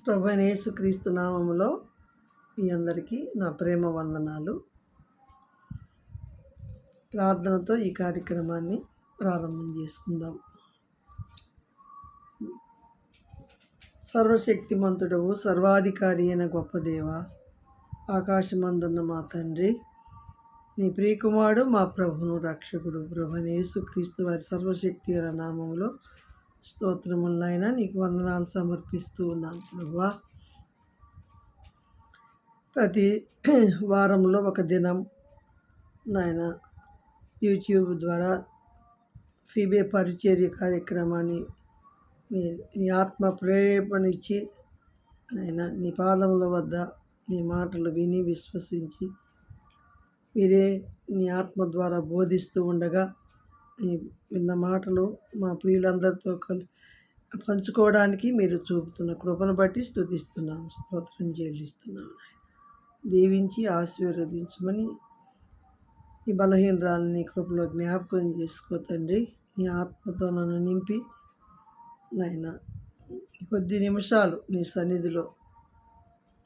ప్రభువైన యేసుక్రీస్తు నామములో మీ అందరికీ నా ప్రేమ వందనాలు. ప్రార్థనతో ఈ కార్యక్రమాన్ని ప్రారంభం చేసుకుందాం. సర్వశక్తిమంతుడవు, సర్వాధికారి అయిన గొప్ప దేవ, ఆకాశమందున్న మా తండ్రి, నీ ప్రియకుమారుడు మా ప్రభును రక్షకుడు ప్రభువైన యేసుక్రీస్తు వారి సర్వశక్తి గల నామములో స్తోత్రములైనా నీకు వందనాలు సమర్పిస్తూ ఉన్నాను ప్రభువా. ప్రతి వారంలో ఒక దినం నాయన యూట్యూబ్ ద్వారా ఫీబే పరిచర్య కార్యక్రమాన్ని నీ ఆత్మ ప్రేరేపణ ఇచ్చి నాయన నీ పాదముల వద్ద నీ మాటలు విని విశ్వసించి మీరే నీ ఆత్మ ద్వారా బోధిస్తూ ఉండగా నీ విన్న మాటలు మా ప్రియులందరితో పంచుకోవడానికి మీరు చూపుతున్న కృపను బట్టి స్తుతిస్తున్నాం, స్తోత్రం చెల్లిస్తున్నాం. దీవించి ఆశీర్వదించమని ఈ బలహీనరాలని కృపలో జ్ఞాపకం చేసుకో తండ్రి. నీ ఆత్మతో నన్ను నింపి నాయన కొద్ది నిమిషాలు నీ సన్నిధిలో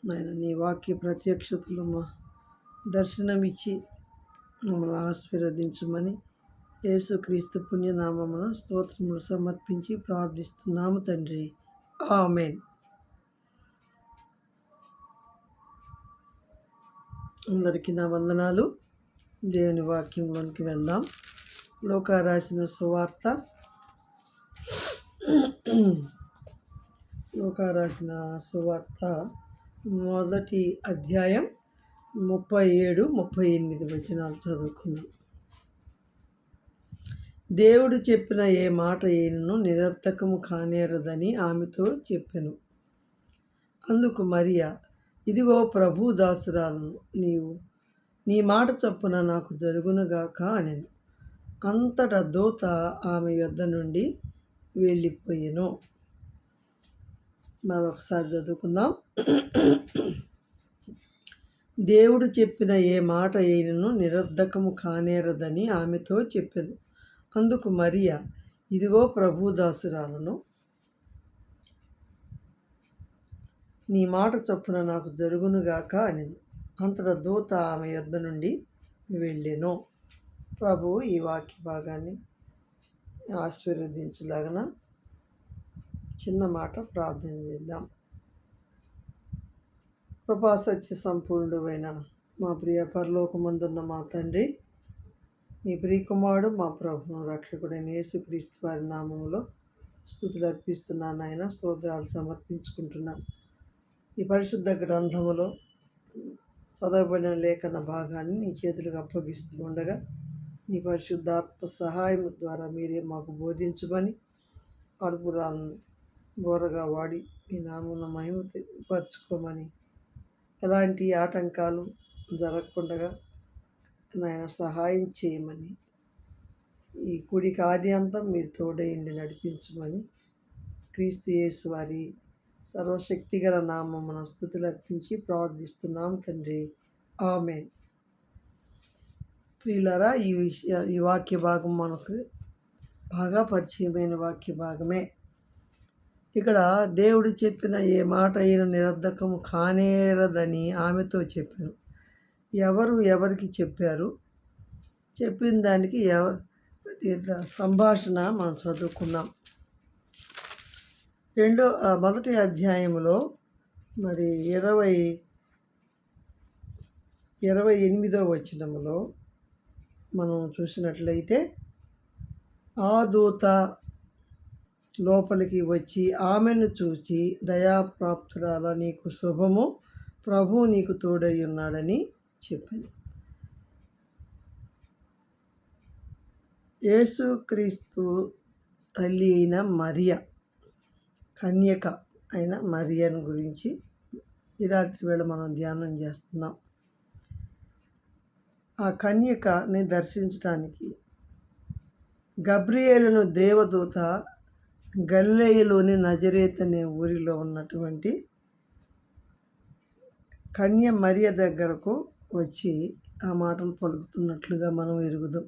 నాయన నీ వాక్య ప్రత్యక్షతలు మా దర్శనమిచ్చి మమ్మల్ని ఆశీర్వదించమని యేసుక్రీస్తు పుణ్యనామమున స్తోత్రములు సమర్పించి ప్రార్థిస్తున్నాము తండ్రి. ఆమేన్. అందరికీ నా వందనాలు. దేవుని వాక్యంలోనికి వెళ్దాం. లూకా రాసిన సువార్త, లూకా రాసిన సువార్త మొదటి అధ్యాయం 37-38 వచనాలు చదువుకుందాం. దేవుడు చెప్పిన ఏ మాట అయినను నిరర్థకము కానేరదని ఆమెతో చెప్పెను. అందుకు మరియా, ఇదిగో ప్రభు దాసురాలను, నీ మాట చొప్పున నాకు జరుగునుగాక అనెను. అంతటా దూత ఆమె యొద్ద నుండి వెళ్ళిపోయెను. మరొకసారి చదువుకుందాం. దేవుడు చెప్పిన ఏ మాట అయినను నిరర్థకము కానేరదని ఆమెతో చెప్పెను. అందుకు మరియా, ఇదిగో ప్రభు దాసురాలను, నీ మాట చొప్పున నాకు జరుగునుగాక అనెను. అంతటా దూత ఆమె యొద్ద నుండి వెళ్ళెను. ప్రభువు ఈ వాక్య భాగాన్ని ఆశీర్వదించులాగన చిన్న మాట ప్రార్థన చేద్దాం. కృపా సత్య సంపూర్ణుడు అయిన మా ప్రియ పరలోకమందున్న మా తండ్రి, మీ ప్రియకుమారుడు మా ప్రభువు రక్షకుడైన యేసుక్రీస్తు వారి నామములో స్తుతులు అర్పిస్తున్నాను. ఆయన స్తోత్రాలు సమర్పించుకుంటున్నాను. ఈ పరిశుద్ధ గ్రంథములో చదవబడిన లేఖన భాగాన్ని నీ చేతులకు అప్పగిస్తూ ఉండగా నీ పరిశుద్ధాత్మ సహాయం ద్వారా మీరే మాకు బోధించమని, అల్పురాలను బోరగా వాడి ఈ నామమున మహిమ పరచుకోమని, ఎలాంటి ఆటంకాలు జరగకుండా నాయన సహాయం చేయమని, ఈ కుడికి ఆది అంతం మీరు తోడైండి నడిపించమని క్రీస్తు యేసు వారి సర్వశక్తిగల నామమున స్తుతులు అర్పించి ప్రార్థిస్తున్నాం తండ్రి. ఆమేన్. ప్రియులారా, ఈ వాక్య భాగం మనకు బాగా పరిచయమైన వాక్య భాగమే. ఇక్కడ దేవుడు చెప్పిన ఏ మాట అయిన నిరర్ధకము కానేరదని ఆమెతో చెప్పాను. ఎవరికి చెప్పారు? చెప్పిన దానికి సంభాషణ మనం చదువుకున్నాం. మొదటి అధ్యాయంలో మరి 28వ వచనంలో మనం చూసినట్లయితే, ఆ దూత లోపలికి వచ్చి ఆమెను చూచి, దయాప్రాప్తురాల, నీకు శుభము, ప్రభువు నీకు తోడై ఉన్నాడని చెప్పింది. యేసుక్రీస్తు తల్లి అయిన మరియ, కన్యక అయిన మరియను గురించి ఈ రాత్రి వేళ మనం ధ్యానం చేస్తున్నాం. ఆ కన్యకని దర్శించడానికి గబ్రియేలును దేవదూత గలిలయలోని నజరేత్ అనే ఊరిలో ఉన్నటువంటి కన్య మరియ దగ్గరకు వచ్చి ఆ మాటలు పలుకుతున్నట్లుగా మనం ఎరుగుదాం.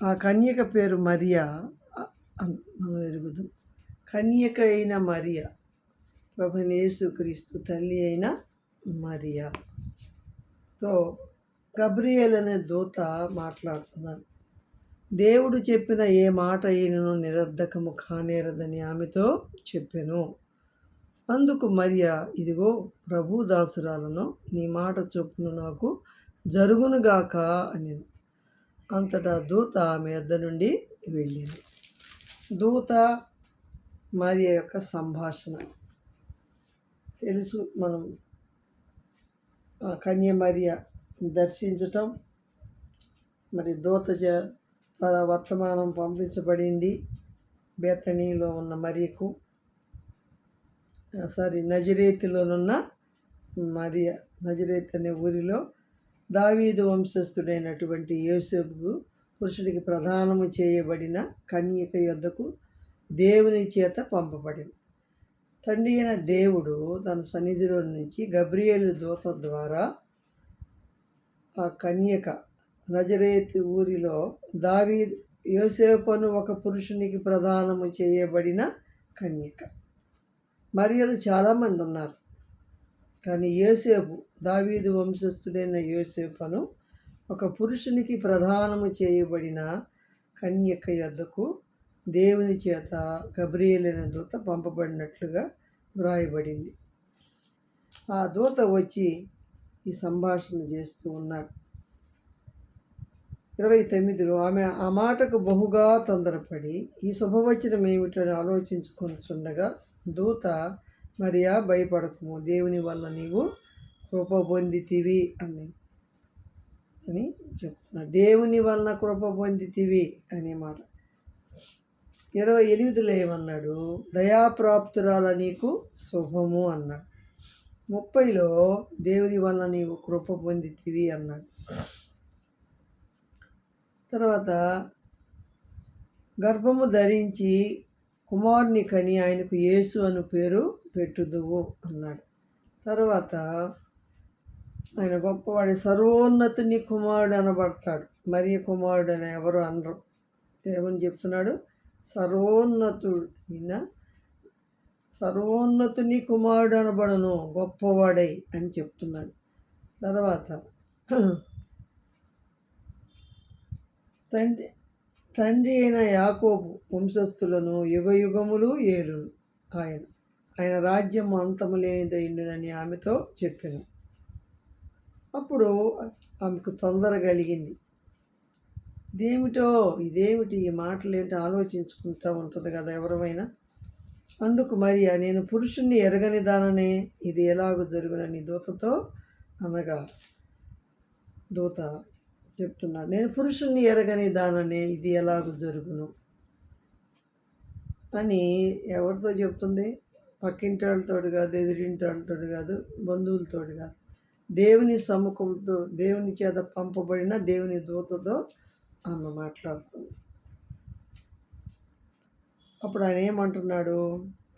ఆ కన్యక పేరు మరియా మనం ఎరుగుదాం. కన్యక అయిన మరియ, ప్రభువైన యేసుక్రీస్తు తల్లి అయిన మరియతో గబ్రియేల్ అనే దూత మాట్లాడుతున్నాడు. దేవుడు చెప్పిన ఏ మాట అయినను నిరర్ధకము కానేరదని ఆమెతో చెప్పెను. అందుకు మరియ, ఇదిగో ప్రభు దాసురాలను, నీ మాట చొప్పున నాకు జరుగునుగాక అని. అంతటా దూత ఆమె యొద్ద నుండి వెళ్ళింది. దూత మరియ యొక్క సంభాషణ తెలుసు. మనం కన్య మరియ దర్శించటం, మరి దూత వర్తమానం పంపించబడింది బేతనీలో ఉన్న మరియకు, నజరేతులోనున్న మరియ, నజరేత్ అనే ఊరిలో దావీదు వంశస్థుడైనటువంటి యోసేపుకు పురుషుడికి ప్రదానము చేయబడిన కన్యక యొద్దకు దేవుని చేత పంపబడింది. తండ్రి అయిన దేవుడు తన సన్నిధిలో నుంచి గబ్రియేలు దూత ద్వారా ఆ కన్యక నజరేతు ఊరిలో దావీదు యోసేపును ఒక పురుషునికి ప్రదానము చేయబడిన కన్యక. మరియలు చాలామంది ఉన్నారు, కానీ యోసేపు, దావీదు వంశస్థుడైన యోసేపును ఒక పురుషునికి ప్రదానము చేయబడిన కన్యక యొద్దకు దేవుని చేత గబ్రియేలు అనే దూత పంపబడినట్లుగా వ్రాయబడింది. ఆ దూత వచ్చి ఈ సంభాషణ చేస్తూ ఉన్నాడు. 29లో ఆమె ఆ మాటకు బహుగా తొందరపడి ఈ శుభవచనం ఏమిటో ఆలోచించుకొనిచుండగా దూత, మరియా భయపడకుము, దేవుని వల్ల నీవు కృప పొందితివి అని చెప్తున్నాడు. దేవుని వలన కృప పొందితివి అనే మాట. 28లో ఏమన్నాడు? దయాప్రాప్తురాల నీకు శుభము అన్నాడు. 30లో దేవుని వలన నీవు కృప పొందితివి అన్నాడు. తర్వాత గర్భము ధరించి కుమారుని కని ఆయనకు యేసు అను పేరు పెట్టుదువు అన్నాడు. తర్వాత ఆయన గొప్పవాడి, సర్వోన్నతుని కుమారుడు అనబడతాడు. మరియ కుమారుడు అని ఎవరు అనరు. ఏమని చెప్తున్నాడు? సర్వోన్నతుని కుమారుడు అనబడను, గొప్పవాడై అని చెప్తున్నాడు. తర్వాత తండ్రి అయిన యాకోబు వంశస్థులను యుగయుగములు ఏలును, ఆయన రాజ్యం అంతము లేనిదైండునని ఆమెతో చెప్పాను. అప్పుడు ఆమెకు తొందర కలిగింది. ఇదేమిటి ఈ మాటలు ఏంటి ఆలోచించుకుంటూ ఉంటుంది కదా ఎవరైనా. అందుకు మరియ, నేను పురుషుణ్ణి ఎరగని దాననే, ఇది ఎలాగో జరుగునని దూతతో అనగా, దూత చెప్తున్నాడు, నేను పురుషుణ్ణి ఎరగని దాననే, ఇది ఎలాగో జరుగును అని ఎవరితో చెప్తుంది? పక్కింటి వాళ్ళతోటి కాదు, ఎదురింటి వాళ్ళతోటి కాదు, బంధువులతోటి కాదు, దేవుని సముఖంతో, దేవుని చేత పంపబడిన దేవుని దూతతో ఆమె మాట్లాడుతుంది. అప్పుడు ఆయన ఏమంటున్నాడు?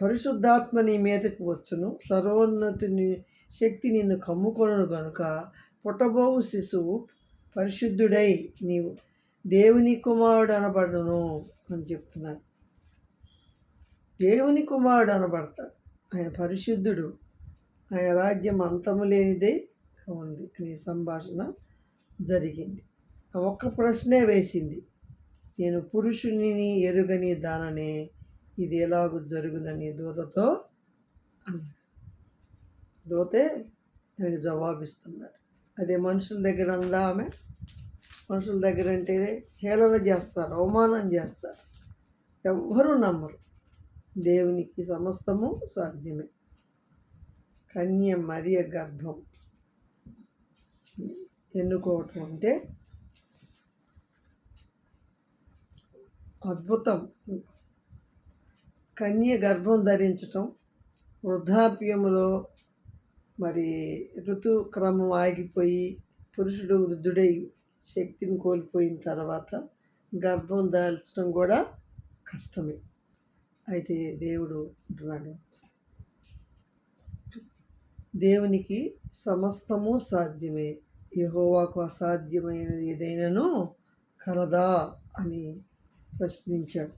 పరిశుద్ధాత్మ నీ మీదకు వచ్చును, సర్వోన్నతుని శక్తి నిన్ను కమ్ముకొను గనుక పుట్టబోవు శిశువు పరిశుద్ధుడై నీవు దేవుని కుమారుడు అనబడును అని చెప్తున్నాడు. దేవుని కుమారుడు అనబడతాడు. ఆయన పరిశుద్ధుడు, ఆయన రాజ్యం అంతము లేనిదే ఉంది అని సంభాషణ జరిగింది. ఒక్క ప్రశ్నే వేసింది, నేను పురుషుని ఎరుగని దాననే, ఇది ఎలాగూ జరుగునని దూతతో అన్నాడు. దూతే దానికి జవాబిస్తున్నాడు. అదే మనుషుల దగ్గర అందా ఆమె. మనుషుల దగ్గర అంటే హేళన చేస్తారు, అవమానం చేస్తారు, ఎవ్వరూ నమ్మరు. దేవునికి సమస్తము సాధ్యమే. కన్య మరియ గర్భం ఎన్నుకోవటం అంటే అద్భుతం. కన్య గర్భం ధరించటం, వృద్ధాప్యములో మరి ఋతుక్రమం ఆగిపోయి పురుషుడు వృద్ధుడై శక్తిని కోల్పోయిన తర్వాత గర్భం దాల్చడం కూడా కష్టమే. అయితే దేవుడు అంటున్నాడు, దేవునికి సమస్తము సాధ్యమే, యెహోవాకు అసాధ్యమైనది ఏదైనాను కలదా అని ప్రశ్నించాడు.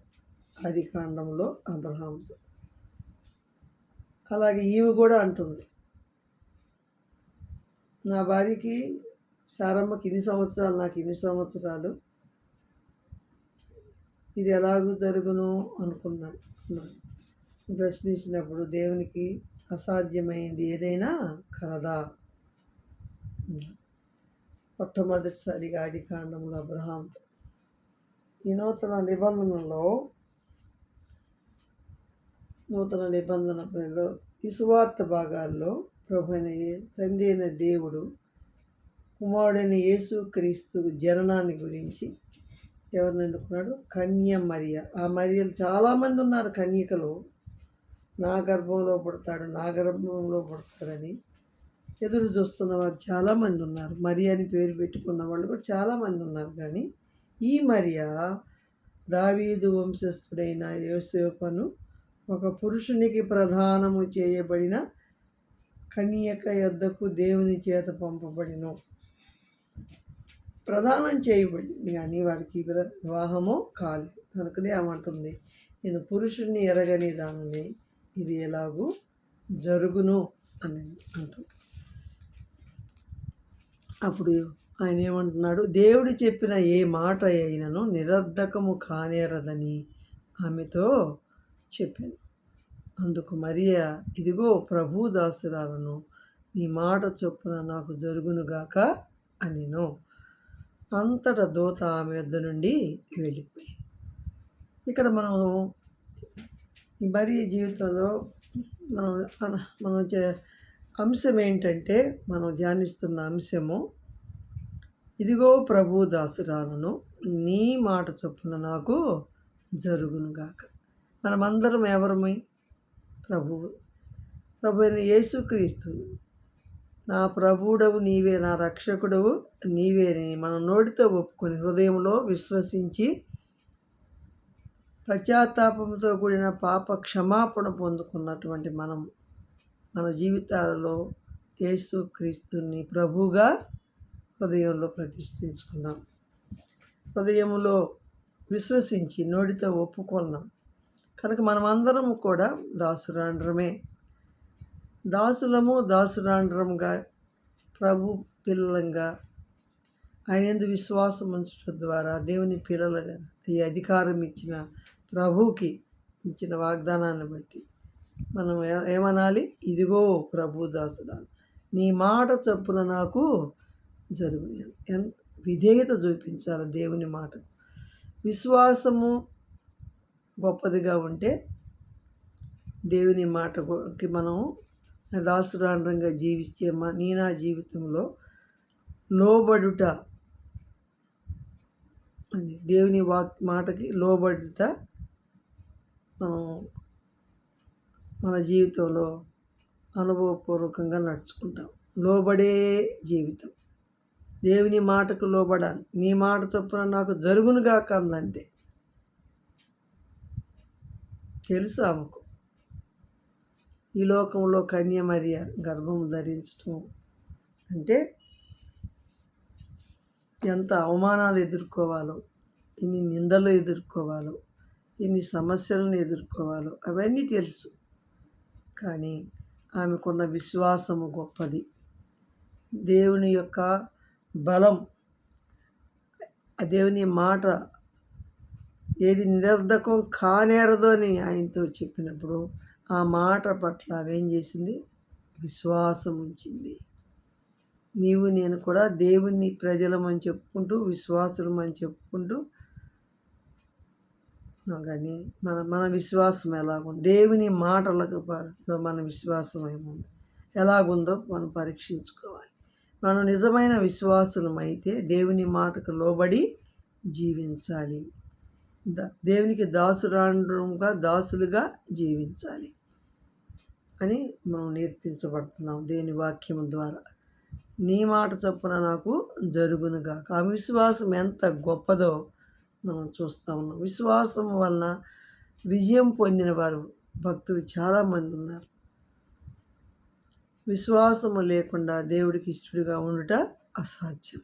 ఆది కాండంలో అబ్రహాంతో. అలాగే ఈమె కూడా అంటుంది, నా భార్యకి సారమ్మకి ఇన్ని సంవత్సరాలు, నాకు ఇన్ని సంవత్సరాలు, ఇది ఎలాగూ జరుగును అనుకున్నాను. ప్రశ్నించినప్పుడు దేవునికి అసాధ్యమైంది ఏదైనా కలదా? మొట్టమొదటిసారిగా ఆది కాండంలో అబ్రహాంతో. ఈ నూతన నిబంధనలో ఈ సువార్త భాగాల్లో ప్రభువైన తండ్రి అయిన దేవుడు కుమారుడైన యేసు క్రీస్తు జననాన్ని గురించి ఎవరిని ఎన్నుకున్నాడు? కన్య మరియ. ఆ మరియలు చాలామంది ఉన్నారు కన్యకలు. నా గర్భంలో పుడతాడని ఎదురు చూస్తున్న వారు చాలామంది ఉన్నారు. మరియ అని పేరు పెట్టుకున్న వాళ్ళు కూడా చాలామంది ఉన్నారు. కానీ ఈ మరియ దావీదు వంశస్థుడైన యోసేపును ఒక పురుషునికి ప్రదానము చేయబడిన కన్యక యొద్దకు దేవుని చేత పంపబడిను. ప్రదానం చేయబడింది కానీ వారికి వివాహము కాలేదు. కనుకనే ఏమంటుంది, నేను పురుషుణ్ణి ఎరగని దానిని, ఇది ఎలాగూ జరుగును అని అంటుంది. అప్పుడు ఆయన ఏమంటున్నాడు, దేవుడు చెప్పిన ఏ మాట అయినను నిరర్ధకము కానేరదని ఆమెతో చెప్పాను. అందుకు మరియా, ఇదిగో ప్రభు దాసురాలను, నీ మాట చొప్పున నాకు జరుగునుగాక అనెను. అంతటా దూత ఆమె వద్ద నుండి వెళ్ళిపోయి. ఇక్కడ మనం ఈ మరియ జీవితంలో మనం అంశం ఏంటంటే, మనం ధ్యానిస్తున్న అంశము, ఇదిగో ప్రభు దాసురాలను, నీ మాట చొప్పున నాకు జరుగునుగాక. మనమందరం ఎవరమై? ప్రభు అయిన యేసుక్రీస్తు, నా ప్రభువుడవు నీవే, నా రక్షకుడవు నీవేని మనం నోటితో ఒప్పుకొని హృదయంలో విశ్వసించి పశ్చాత్తాపంతో కూడిన పాప క్షమాపణ పొందుకున్నటువంటి మనం మన జీవితాలలో యేసుక్రీస్తుని ప్రభువుగా హృదయంలో ప్రతిష్ఠించుకున్నాం. హృదయంలో విశ్వసించి నోటితో ఒప్పుకున్నాం. కనుక మనమందరం కూడా దాసురాండ్రమే. దాసురాండ్రంగా ప్రభు పిల్లలంగా ఆయన యందు విశ్వాసం ఉంచడం ద్వారా దేవుని పిల్లలుగా ఈ అధికారం ఇచ్చిన ప్రభువుకి ఇచ్చిన వాగ్దానాన్ని బట్టి మనం ఏమనాలి? ఇదిగో ప్రభు దాసురాలు, నీ మాట చొప్పున నాకు జరుగు. విధేయత చూపించాలి దేవుని మాటకు. విశ్వాసము గొప్పదిగా ఉంటే దేవుని మాటకి మనం దాసురాండ్రంగా జీవించే నా జీవితంలో లోబడుట అని, దేవుని మాటకి లోబడుట మనం మన జీవితంలో అనుభవపూర్వకంగా నడుచుకుంటాం. లోబడే జీవితం, దేవుని మాటకు లోబడాలి. నీ మాట చొప్పున నాకు జరుగునుగాక అందంతే. తెలుసు ఆమెకు ఈ లోకంలో కన్య మరియ గర్భం ధరించటం అంటే ఎంత అవమానాలు ఎదుర్కోవాలో, ఎన్ని నిందలు ఎదుర్కోవాలో, ఎన్ని సమస్యలను ఎదుర్కోవాలో అవన్నీ తెలుసు. కానీ ఆమెకున్న విశ్వాసము గొప్పది. దేవుని యొక్క బలం, దేవుని మాట ఏది నిరర్ధకం కానేరదు అని ఆయనతో చెప్పినప్పుడు ఆ మాట పట్ల ఆమెం చేసింది? విశ్వాసం ఉంచింది. నీవు నేను కూడా దేవుని ప్రజలమని చెప్పుకుంటూ, విశ్వాసులమని చెప్పుకుంటూ, కానీ మన విశ్వాసం ఎలాగుంది? దేవుని మాటలకు మన విశ్వాసం ఏముంది, ఎలాగుందో మనం పరీక్షించుకోవాలి. మనం నిజమైన విశ్వాసులమైతే దేవుని మాటకు లోబడి జీవించాలి. దేవునికి దాసులుగా జీవించాలి అని మనం నేర్పించబడుతున్నాం దేవుని వాక్యం ద్వారా. నీ మాట చొప్పున నాకు జరుగునుగాక. ఆ విశ్వాసం ఎంత గొప్పదో మనం చూస్తూ ఉన్నాం. విశ్వాసం వలన విజయం పొందిన వారు భక్తులు చాలామంది ఉన్నారు. విశ్వాసము లేకుండా దేవుడికి ఇష్టడుగా ఉండుట అసాధ్యం.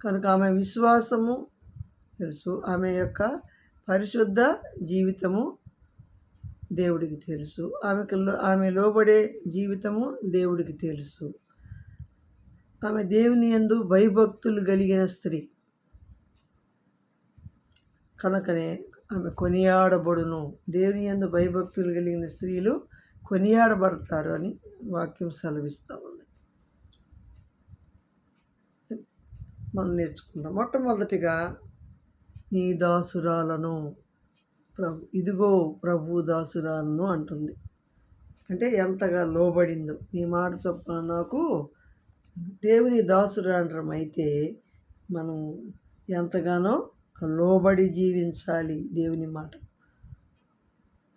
కనుక ఆమె విశ్వాసము తెలుసు, ఆమె యొక్క పరిశుద్ధ జీవితము దేవుడికి తెలుసు. ఆమె లోబడే జీవితము దేవుడికి తెలుసు. ఆమె దేవుని యందు భయభక్తులు కలిగిన స్త్రీ కనుకనే ఆమె కొనియాడబడును. దేవుని యందు భయభక్తులు కలిగిన స్త్రీలు కొనియాడబడతారు అని వాక్యం సెలవిస్తూ ఉంది. మనం నేర్చుకుంటాం. మొట్టమొదటిగా నీ దాసురాలను ఇదిగో ప్రభు దాసురాలను అంటుంది. అంటే ఎంతగా లోబడిందో, నీ మాట చొప్పున నాకు దేవుని దాసురాండ్రం అయితే మనం ఎంతగానో లోబడి జీవించాలి దేవుని మాట.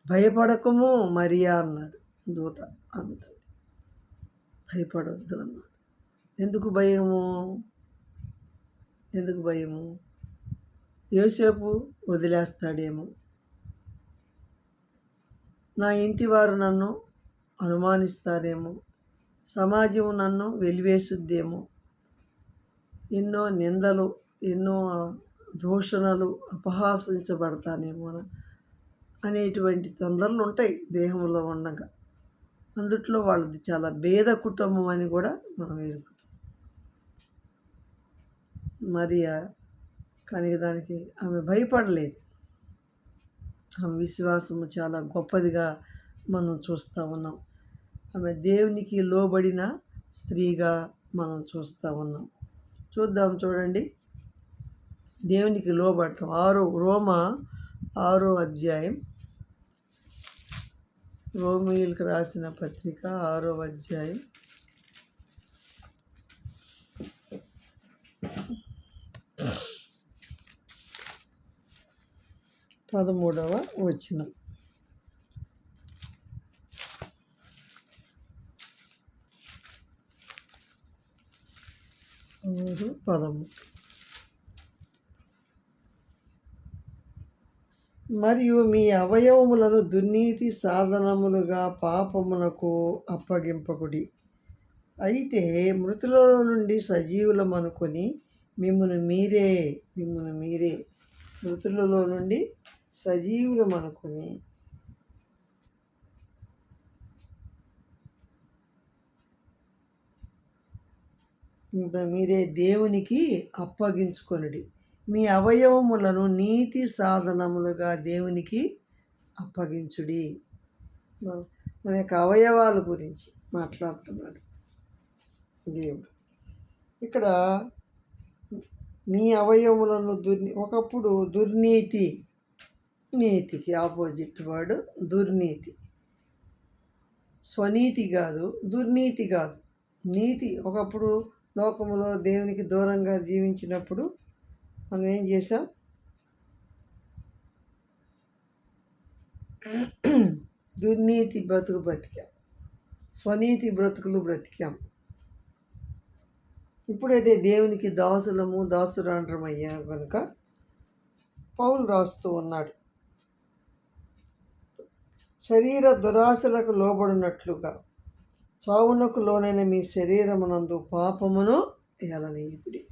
భయపడకము మరియా అన్నాడు దూత ఆమెతో. భయపడొద్దు అన్నాడు. ఎందుకు భయము? యోసేపు వదిలేస్తాడేమో, నా ఇంటి వారు నన్ను అనుమానిస్తారేమో, సమాజం నన్ను వెలివేసుద్దేమో, ఎన్నో నిందలు, ఎన్నో దూషణలు, అపహాసించబడతానేమో అనేటువంటి తొందరలు ఉంటాయి దేహంలో ఉండగా. అందుట్లో వాళ్ళది చాలా పేద కుటుంబం అని కూడా మనం ఎరుగుతాం. మరియా కానీ దానికి ఆమె భయపడలేదు. ఆమె విశ్వాసము చాలా గొప్పదిగా మనం చూస్తూ ఉన్నాం. ఆమె దేవునికి లోబడిన స్త్రీగా మనం చూస్తూ ఉన్నాం. చూడండి, దేవునికి లోబడటం. రోమా 6వ అధ్యాయం, రోమీయులకు రాసిన పత్రిక 6వ అధ్యాయం 13వ వచనం. మరియు మీ అవయవములను దుర్నీతి సాధనములుగా పాపమునకు అప్పగింపకుడి. అయితే మృతుల నుండి సజీవులమనుకొని మిమ్మును మీరే మృతులలో నుండి సజీవులమనుకొని మీరే దేవునికి అప్పగించుకొనుడి. మీ అవయవములను నీతి సాధనములుగా దేవునికి అప్పగించుడి. మన యొక్క అవయవాల గురించి మాట్లాడుతున్నాడు దేవుడు. ఇక్కడ మీ అవయవములను ఒకప్పుడు నీతికి ఆపోజిట్ వర్డ్ దుర్నీతి. స్వనీతి కాదు, దుర్నీతి కాదు, నీతి. ఒకప్పుడు లోకములో దేవునికి దూరంగా జీవించినప్పుడు మనం ఏం చేసాం? దుర్నీతి బ్రతికాం, స్వనీతి బ్రతుకులు బ్రతికాం. ఇప్పుడైతే దేవునికి దాసురాండ్రమయ్యా కనుక పౌలు రాస్తూ ఉన్నాడు, శరీర దురాశలకు లోబడినట్లుగా చావునకు లోనైన మీ శరీరమునందు పాపమును ఏలనీయుడి.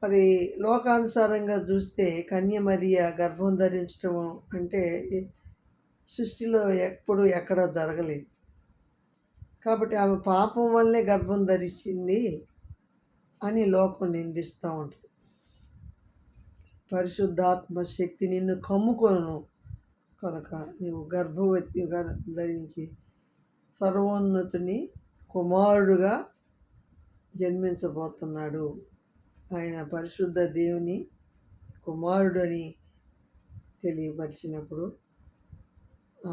మరి లోకానుసారంగా చూస్తే కన్య మరియ గర్భం ధరించడం అంటే సృష్టిలో ఎక్కడా జరగలేదు. కాబట్టి ఆమె పాపం వల్లే గర్భం ధరించింది అని లోకం నిందిస్తూ ఉంటుంది. పరిశుద్ధాత్మ శక్తి నిన్ను కమ్ముకొను కనుక నీవు గర్భవతిగా ధరించి సర్వోన్నతుని కుమారుడుగా జన్మించబోతున్నాడు. ఆయన పరిశుద్ధ దేవుని కుమారుడని తెలియపరిచినప్పుడు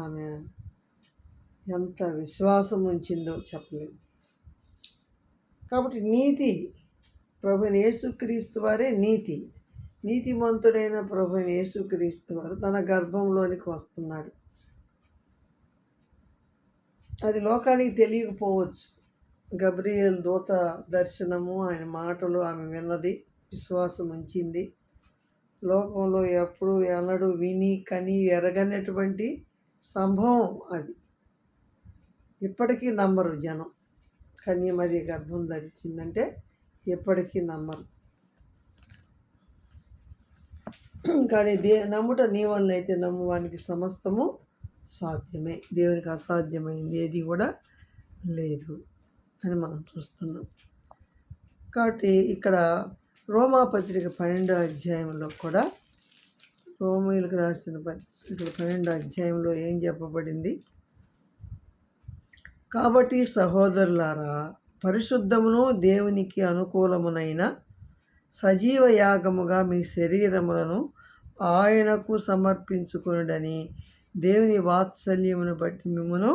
ఆమె ఎంత విశ్వాసం ఉంచిందో చెప్పలేదు. కాబట్టి నీతి, ప్రభువైన యేసుక్రీస్తు వారే నీతిమంతుడైన ప్రభువైన యేసుక్రీస్తు వారు తన గర్భంలోనికి వస్తున్నాడు. అది లోకానికి తెలియకపోవచ్చు. గబ్రియల్ దూత దర్శనము, ఆయన మాటలు ఆమె విన్నది, విశ్వాసం ఉంచింది. లోకంలో ఎప్పుడు ఎన్నడూ విని కని ఎరగనటువంటి సంభవం అది. ఇప్పటికీ నమ్మరు జనం. కన్య మరియ గర్భం ధరించిందంటే ఇప్పటికీ నమ్మరు. కానీ నమ్ముట నీ వల్ల అయితే నమ్మువానికి సమస్తము సాధ్యమే. దేవునికి అసాధ్యమైంది ఏది కూడా లేదు అని మనం చూస్తున్నాం. కాబట్టి ఇక్కడ రోమాపత్రిక 12వ అధ్యాయంలో కూడా, రోమీయులకు రాసిన పత్రిక 12వ అధ్యాయంలో ఏం చెప్పబడింది? కాబట్టి సహోదరులారా, పరిశుద్ధమును దేవునికి అనుకూలమునైన సజీవ యాగముగా మీ శరీరములను ఆయనకు సమర్పించుకొనుడని దేవుని వాత్సల్యమును బట్టి మిమ్మను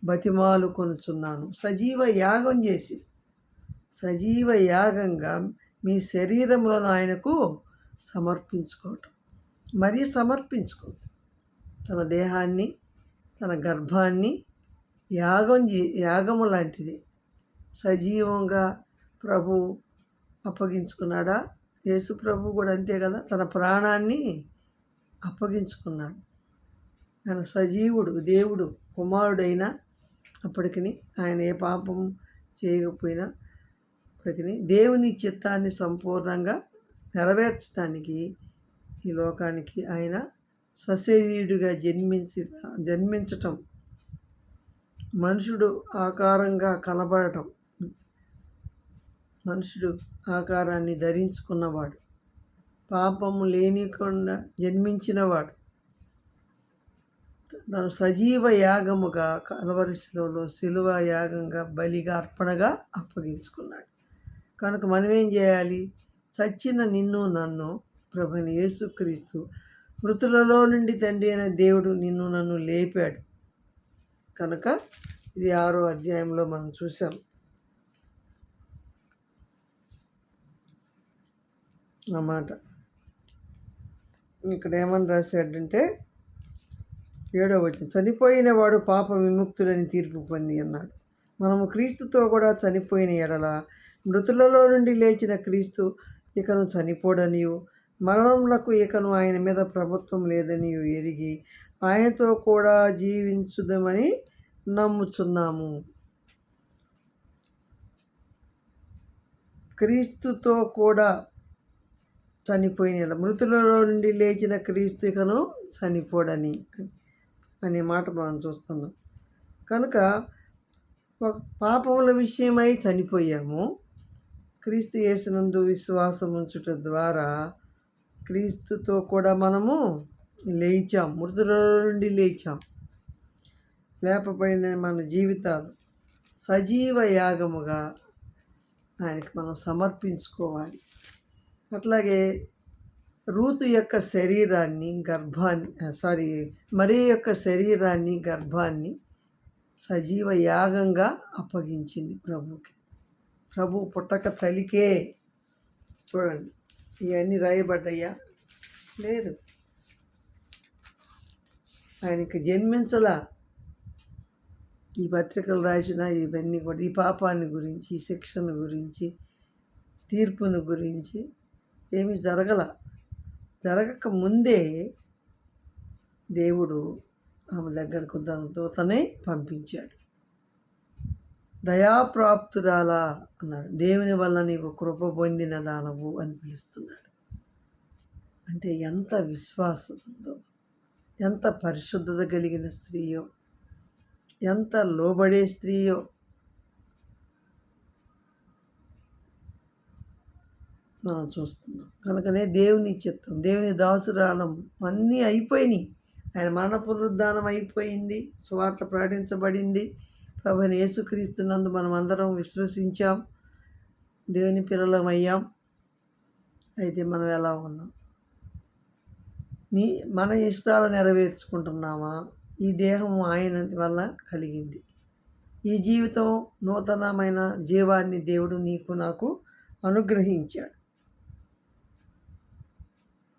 బతిమాలుకొనుచున్నాను. సజీవ యాగం చేసి, సజీవ యాగంగా మీ శరీరములను ఆయనకు సమర్పించుకోవటం. మరీ సమర్పించుకోవటం, తన దేహాన్ని, తన గర్భాన్ని యాగము లాంటిది సజీవంగా ప్రభు అప్పగించుకున్నాడా? యేసు ప్రభు కూడా అంతే కదా, తన ప్రాణాన్ని అప్పగించుకున్నాడు. ఆయన సజీవుడు, దేవుడు, కుమారుడైనా అప్పటికి ఆయన ఏ పాపం చేయకపోయినా అప్పటికి దేవుని చిత్తాన్ని సంపూర్ణంగా నెరవేర్చడానికి ఈ లోకానికి ఆయన సశరీరుడిగా జన్మించటం, మనుషుడు ఆకారంగా కనబడటం, మనుషుడు ఆకారాన్ని ధరించుకున్నవాడు, పాపము లేనికుండా జన్మించినవాడు, తను సజీవ యాగముగా కల్వరి శిలువ యాగంగా బలిగా అర్పణగా అప్పగించుకున్నాడు. కనుక మనం ఏం చేయాలి? చచ్చిన నిన్ను నన్ను ప్రభుని యేసుక్రీస్తు మృతులలో నుండి తండ్రి అయిన దేవుడు నిన్ను నన్ను లేపాడు. కనుక ఇది 6వ అధ్యాయంలో మనం చూసాం అన్నమాట. ఇక్కడ ఏమని రాశాడంటే 7వ వచనం, చనిపోయిన వాడు పాప విముక్తులని తీర్పు పొంది అన్నాడు. మనము క్రీస్తుతో కూడా చనిపోయిన ఎడల మృతులలో నుండి లేచిన క్రీస్తు ఇకను చనిపోడనియు మరణములకు ఇకను ఆయన మీద ప్రభుత్వం లేదనియు ఎరిగి ఆయనతో కూడా జీవించుదామని నమ్ముచున్నాము. క్రీస్తుతో కూడా చనిపోయిన మృతులలో నుండి లేచిన క్రీస్తు ఇకను చనిపోడని అనే మాట మనం చూస్తున్నాం. కనుక పాపముల విషయమై చనిపోయాము. క్రీస్తు యేసునందు విశ్వాసం ఉంచుట ద్వారా క్రీస్తుతో కూడా మనము లేచాం, మృతులలో నుండి లేచాం. లేపబడిన మన జీవితాలు సజీవ యాగముగా ఆయనకి మనం సమర్పించుకోవాలి. అట్లాగే రూతు యొక్క శరీరాన్ని మరియ యొక్క శరీరాన్ని, గర్భాన్ని సజీవ యాగంగా అప్పగించింది ప్రభుకి. ప్రభు పుట్టక తలికే చూడండి, ఇవన్నీ రాయబడ్డాయా? లేదు. ఆయనకి జన్మించలా. ఈ పత్రికలు రాసిన ఇవన్నీ కూడా ఈ పాపాన్ని గురించి, శిక్షను గురించి, తీర్పును గురించి ఏమీ జరగక ముందే దేవుడు ఆమె దగ్గరకు తన దూతనే పంపించాడు. దయాప్రాప్తురాలా అన్నాడు. దేవుని వల్ల నీవు కృప పొందిన దానవు అని పిలుస్తున్నాడు. అంటే ఎంత విశ్వాసం ఉందో, ఎంత పరిశుద్ధత కలిగిన స్త్రీయో, ఎంత లోబడే స్త్రీయో. మనం చూస్తున్నాం. కనుకనే దేవుని చిత్తం, దేవుని దాసురాలం అన్నీ అయిపోయినాయి. ఆయన మరణ పునరుద్ధానం అయిపోయింది, సువార్త ప్రకటించబడింది. ప్రభువైన యేసుక్రీస్తునందు మనం అందరం విశ్వసించాం, దేవుని పిల్లలమయ్యాం. అయితే మనం ఎలా ఉన్నాం? మన ఇష్టాలు నెరవేర్చుకుంటున్నామా? ఈ దేహం ఆయన వల్ల కలిగింది. ఈ జీవితం నూతనమైన జీవాన్ని దేవుడు నీకు నాకు అనుగ్రహించాడు.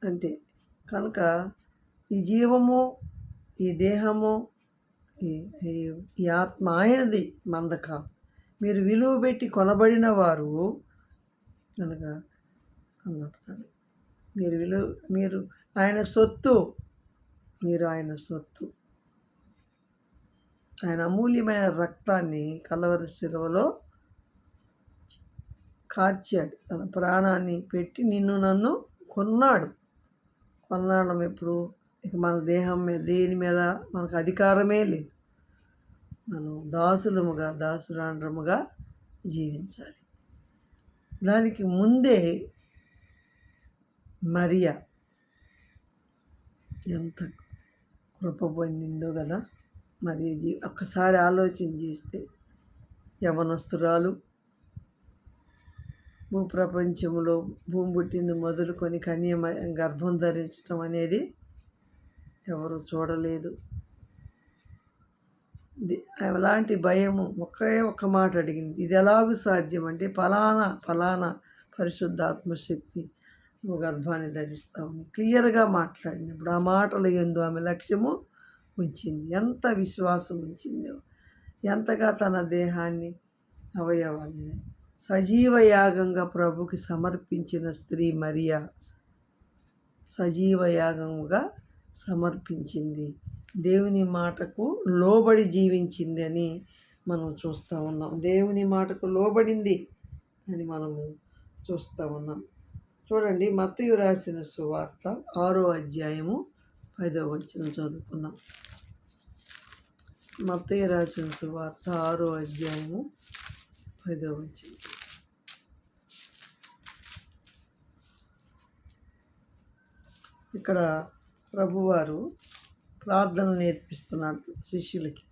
అంతే. కనుక ఈ జీవము, ఈ దేహము, ఈ ఆత్మ ఆయనది, మంద కాదు. మీరు విలువ పెట్టి కొనబడిన వారు కనుక అన్నట్టు. మీరు ఆయన సొత్తు, మీరు ఆయన సొత్తు. ఆయన అమూల్యమైన రక్తాన్ని కల్వరి శిలువలో కార్చాడు, తన ప్రాణాన్ని పెట్టి నిన్ను నన్ను కొన్నాడు. కొన్నాళ్ళం ఎప్పుడు ఇక మన దేహం మీద దేని మీద మనకు అధికారమే లేదు. మనం దాసురాండ్రముగా జీవించాలి. దానికి ముందే మరియా ఎంత కృప పొందిందో కదా. మరి ఒక్కసారి ఆలోచన చేస్తే యవనస్తురాలు, భూప్రపంచంలో భూమి పుట్టింది మొదలుకొని గర్భం ధరించడం అనేది ఎవరు చూడలేదు. అలాంటి భయము ఒక్క మాట అడిగింది, ఇది ఎలాగూ సాధ్యం అంటే ఫలానా పరిశుద్ధాత్మశక్తి నువ్వు గర్భాన్ని ధరిస్తావు క్లియర్గా మాట్లాడినప్పుడు ఆ మాటలు ఎందు ఆమె లక్ష్యము ఉంచింది. ఎంత విశ్వాసం ఉంచిందో, ఎంతగా తన దేహాన్ని అవయవాన్ని సజీవ యాగంగా ప్రభుకి సమర్పించిన స్త్రీ మరియా సజీవ యాగముగా సమర్పించింది. దేవుని మాటకు లోబడి జీవించింది అని మనం చూస్తూ ఉన్నాం. దేవుని మాటకు లోబడింది అని మనము చూస్తూ ఉన్నాం. చూడండి, మత్తయి రాసిన సువార్త 6వ అధ్యాయము 10వ వచనం చదువుకుందాం. మత్తయి రాసిన సువార్త 6వ అధ్యాయము 10వ వచనం. ఇక్కడ ప్రభువారు ప్రార్థన నేర్పిస్తున్నాడు శిష్యులకి.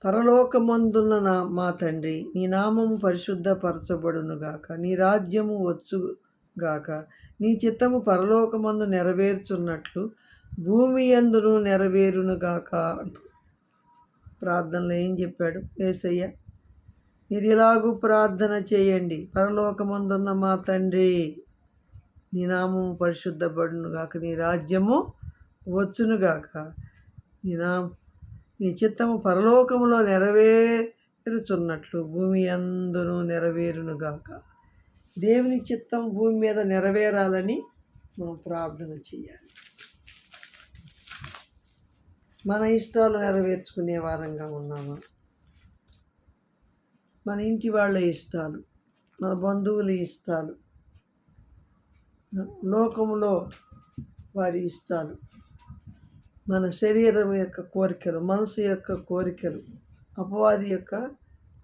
పరలోకమందున్న మా తండ్రి, నీ నామము పరిశుద్ధపరచబడునుగాక, నీ రాజ్యము వచ్చుగాక, నీ చిత్తము పరలోకమందు నెరవేర్చున్నట్లు భూమి యందును నెరవేరునుగాక అంటూ ప్రార్థనలో ఏం చెప్పాడు యేసయ్య? మీరు ఇలాగూ ప్రార్థన చేయండి, పరలోకమందున్న మా తండ్రి, నీ నామము పరిశుద్ధపడునుగాక, నీ రాజ్యము వచ్చునుగాక, నీ చిత్తము పరలోకములో నెరవేరుచున్నట్లు భూమి యందును నెరవేరునుగాక. దేవుని చిత్తం భూమి మీద నెరవేరాలని మనం ప్రార్థన చేయాలి. మన ఇష్టాలు నెరవేర్చుకునే వారంగా ఉన్నామా? మన ఇంటి వాళ్ళ ఇష్టాలు, మన బంధువుల ఇష్టాలు, లోకములో వారి ఇష్టాలు, మన శరీరం యొక్క కోరికలు, మనసు యొక్క కోరికలు, అపవాది యొక్క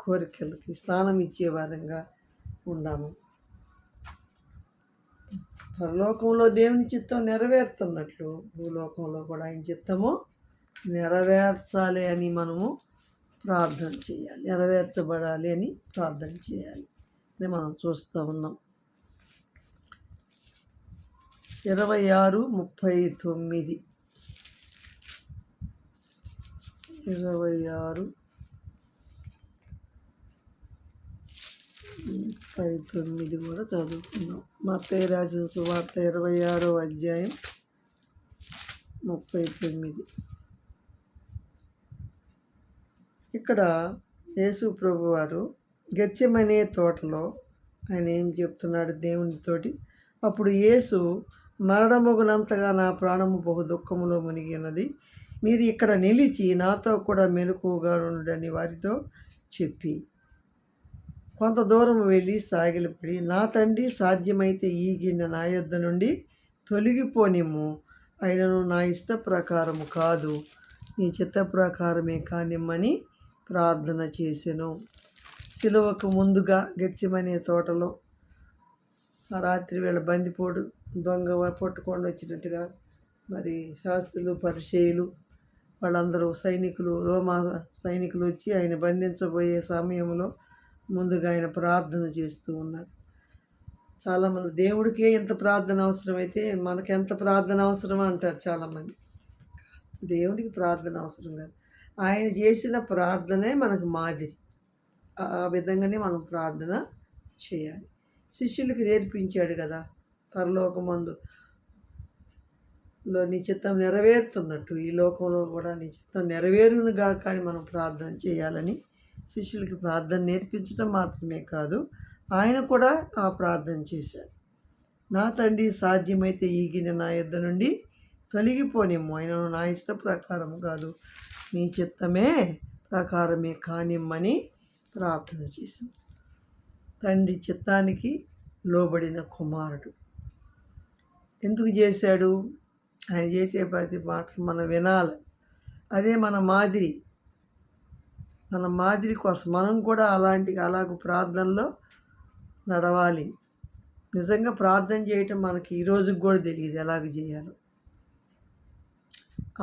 కోరికలకి స్థానం ఇచ్చే వారంగా ఉన్నాము. పరలోకంలో దేవుని చిత్తం నెరవేరుతున్నట్లు భూలోకంలో కూడా ఆయన చిత్తము నెరవేర్చాలి అని మనము ప్రార్థన చేయాలి, నెరవేర్చబడాలి అని ప్రార్థన చేయాలి అని మనం చూస్తూ ఉన్నాం. 26:39 26:39 కూడా చదువుకుందాం. మత్తయి రాసిన సువార్త 26వ అధ్యాయం 39. ఇక్కడ యేసు ప్రభువారు గెత్సెమనే తోటలో ఆయన ఏం చెప్తున్నాడు దేవునితోటి? అప్పుడు యేసు, మరణమగునంతగా నా ప్రాణము బహు దుఃఖములో మునిగినది, మీరు ఇక్కడ నిలిచి నాతో కూడా మెలకువగా ఉండని వారితో చెప్పి కొంత దూరం వెళ్ళి సాగిలపడి, నా తండ్రి, సాధ్యమైతే ఈ గిన్నె నా యొద్ద నుండి తొలగిపోనిమ్ము, అయినను నా ఇష్ట ప్రకారము కాదు, నీ చిత్త ప్రకారమే కానిమ్మని ప్రార్థన చేసెను. సిలువకు ముందుగా గెత్సెమనే తోటలో రాత్రి వేళ బందిపోడు దొంగ పట్టుకొని వచ్చినట్టుగా మరి శాస్త్రులు, పరిసయ్యులు వాళ్ళందరూ రోమా సైనికులు వచ్చి ఆయన బంధించబోయే సమయంలో ముందుగా ఆయన ప్రార్థన చేస్తూ ఉన్నారు. చాలామంది దేవుడికే ఎంత ప్రార్థన అవసరమైతే మనకెంత ప్రార్థన అవసరం అంటారు చాలామంది. దేవుడికి ప్రార్థన అవసరం కాదు, ఆయన చేసిన ప్రార్థనే మనకు మాదిరి. ఆ విధంగానే మనం ప్రార్థన చేయాలి. శిష్యులకి నేర్పించాడు కదా, పరలోకమందు నీ చిత్తం నెరవేరుతున్నట్టు ఈ లోకంలో కూడా నీ చిత్తం నెరవేరునుగా కానీ మనం ప్రార్థన చేయాలని శిష్యులకి ప్రార్థన నేర్పించడం మాత్రమే కాదు, ఆయన కూడా ఆ ప్రార్థన చేశారు. నా తండ్రి, సాధ్యమైతే ఈ గిన్నె నా యొద్ద నుండి తొలగిపోనిమ్ము, ఆయన నా ఇష్ట ప్రకారం కాదు, నీ చిత్తమే ప్రకారమే కానిమ్మని ప్రార్థన చేశాను. తండ్రి చిత్తానికి లోబడిన కుమారుడు. ఎందుకు చేశాడు? ఆయన చేసే ప్రతి మాటలు మనం వినాలి. అదే మన మాదిరి కోసం మనం కూడా అలాగ ప్రార్థనలో నడవాలి. నిజంగా ప్రార్థన చేయటం మనకి ఈ రోజుకి కూడా తెలియదు ఎలాగ చేయాలో.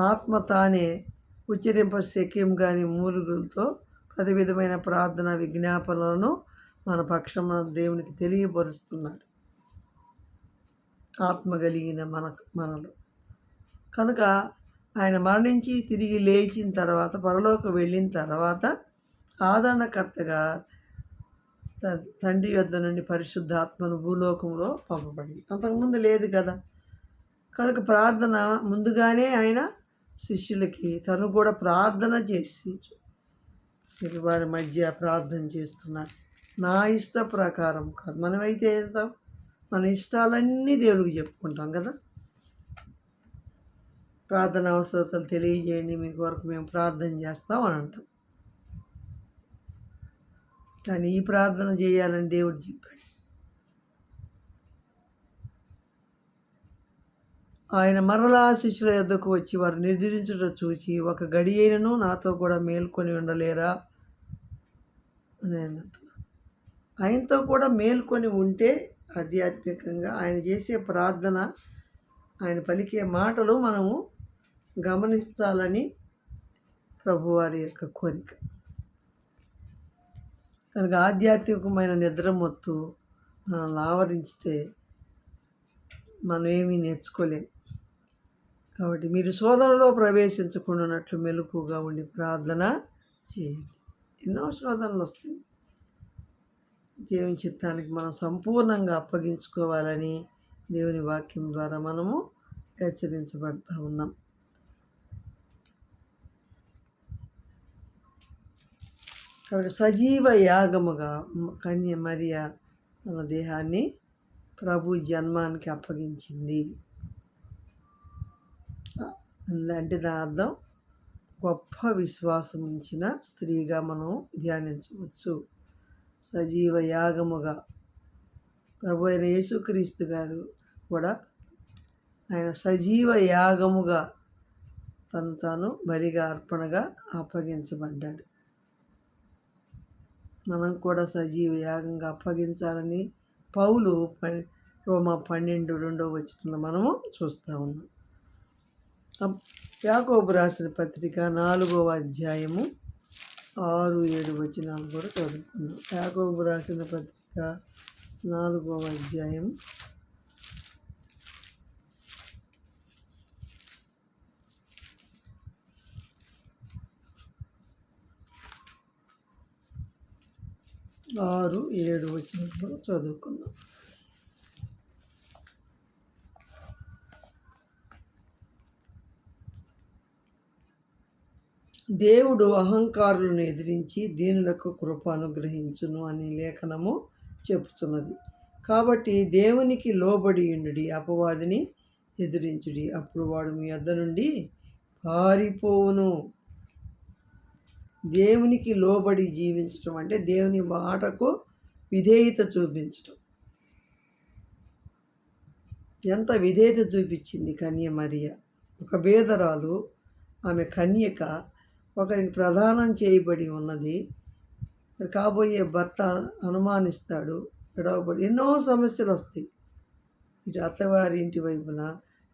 ఆత్మ తానే ఉచ్చరింప శక్యం కాని మూలుగులతో ప్రతి విధమైన ప్రార్థన విజ్ఞాపనలను మన పక్షమున దేవునికి తెలియపరుస్తున్నాడు. ఆత్మ కలిగిన మనలో కనుక ఆయన మరణించి తిరిగి లేచిన తర్వాత పరలోకం వెళ్ళిన తర్వాత ఆదరణకర్తగా తండ్రి యొద్ద నుండి పరిశుద్ధాత్మను భూలోకంలో పంపబడింది. అంతకుముందు లేదు కదా. కనుక ప్రార్థన ముందుగానే ఆయన శిష్యులకి తను కూడా ప్రార్థన చేసి వారి మధ్య ప్రార్థన చేస్తున్నాడు. నా ఇష్ట ప్రకారం కాదు. మనమైతే ఏంటాం, మన ఇష్టాలన్నీ దేవుడికి చెప్పుకుంటాం కదా. ప్రార్థన అవసరతలు తెలియజేయండి, మీ కొరకు మేము ప్రార్థన చేస్తాం అని అంటాం. కానీ ఈ ప్రార్థన చేయాలని దేవుడు చెప్పాడు. ఆయన మరలా శిష్యుల యొద్దకు వచ్చి వారు నిద్రించుట చూచి, ఒక గడియైనను నాతో కూడా మేల్కొని ఉండలేరా అని అంటున్నాను. ఆయనతో కూడా మేల్కొని ఉంటే ఆధ్యాత్మికంగా ఆయన చేసే ప్రార్థన, ఆయన పలికే మాటలు మనము గమనించాలని ప్రభువారి యొక్క కోరిక. కనుక ఆధ్యాత్మికమైన నిద్రమత్తు మనల్ని ఆవరించితే మనం ఏమీ నేర్చుకోలేం. కాబట్టి మీరు శోధనలో ప్రవేశించకుండానట్లు మెలకుగా ఉండి ప్రార్థన చేయండి. ఎన్నో శోధనలు వస్తాయి. దేవుని చిత్తానికి మనం సంపూర్ణంగా అప్పగించుకోవాలని దేవుని వాక్యం ద్వారా మనము హెచ్చరించబడతా ఉన్నాం. కాబట్టి సజీవ యాగముగా కన్య మరియ తన దేహాన్ని ప్రభు జన్మానికి అప్పగించింది అంటే దాని అర్థం గొప్ప విశ్వాసం ఉంచిన స్త్రీగా మనం ధ్యానించవచ్చు. సజీవ యాగముగా ప్రభు అయిన యేసుక్రీస్తు గారు కూడా ఆయన సజీవ యాగముగా తాను బలిగా అర్పణగా అప్పగించబడ్డాడు. మనం కూడా సజీవ యాగంగా అప్పగించాలని పౌలు రోమా 12:2 మనము చూస్తూ ఉన్నాం. యాకోబు రాసిన పత్రిక 4వ అధ్యాయము 6-7 కూడా చదువుకుందాం. యాకోబు రాసిన పత్రిక 4వ అధ్యాయం 6-7 కూడా చదువుకుందాం. దేవుడు అహంకారులను ఎదిరించి దీనులకు కృప అనుగ్రహించును అని లేఖనము చెప్పుచున్నది. కాబట్టి దేవునికి లోబడి ఉండుడి, అపవాదిని ఎదిరించుడి, అప్పుడు వాడు మీ వద్ద నుండి పారిపోవును. దేవునికి లోబడి జీవించటం అంటే దేవుని మాటకు విధేయత చూపించటం. ఎంత విధేయత చూపించింది కన్య మరియ. ఒక బేదరాలు, ఆమె కన్యక, ఒకరికి ప్రదానం చేయబడి ఉన్నది. కాబోయే భర్త అనుమానిస్తాడు, గొడవపడి ఎన్నో సమస్యలు వస్తాయి. ఇటు అత్తవారి ఇంటి వైపున,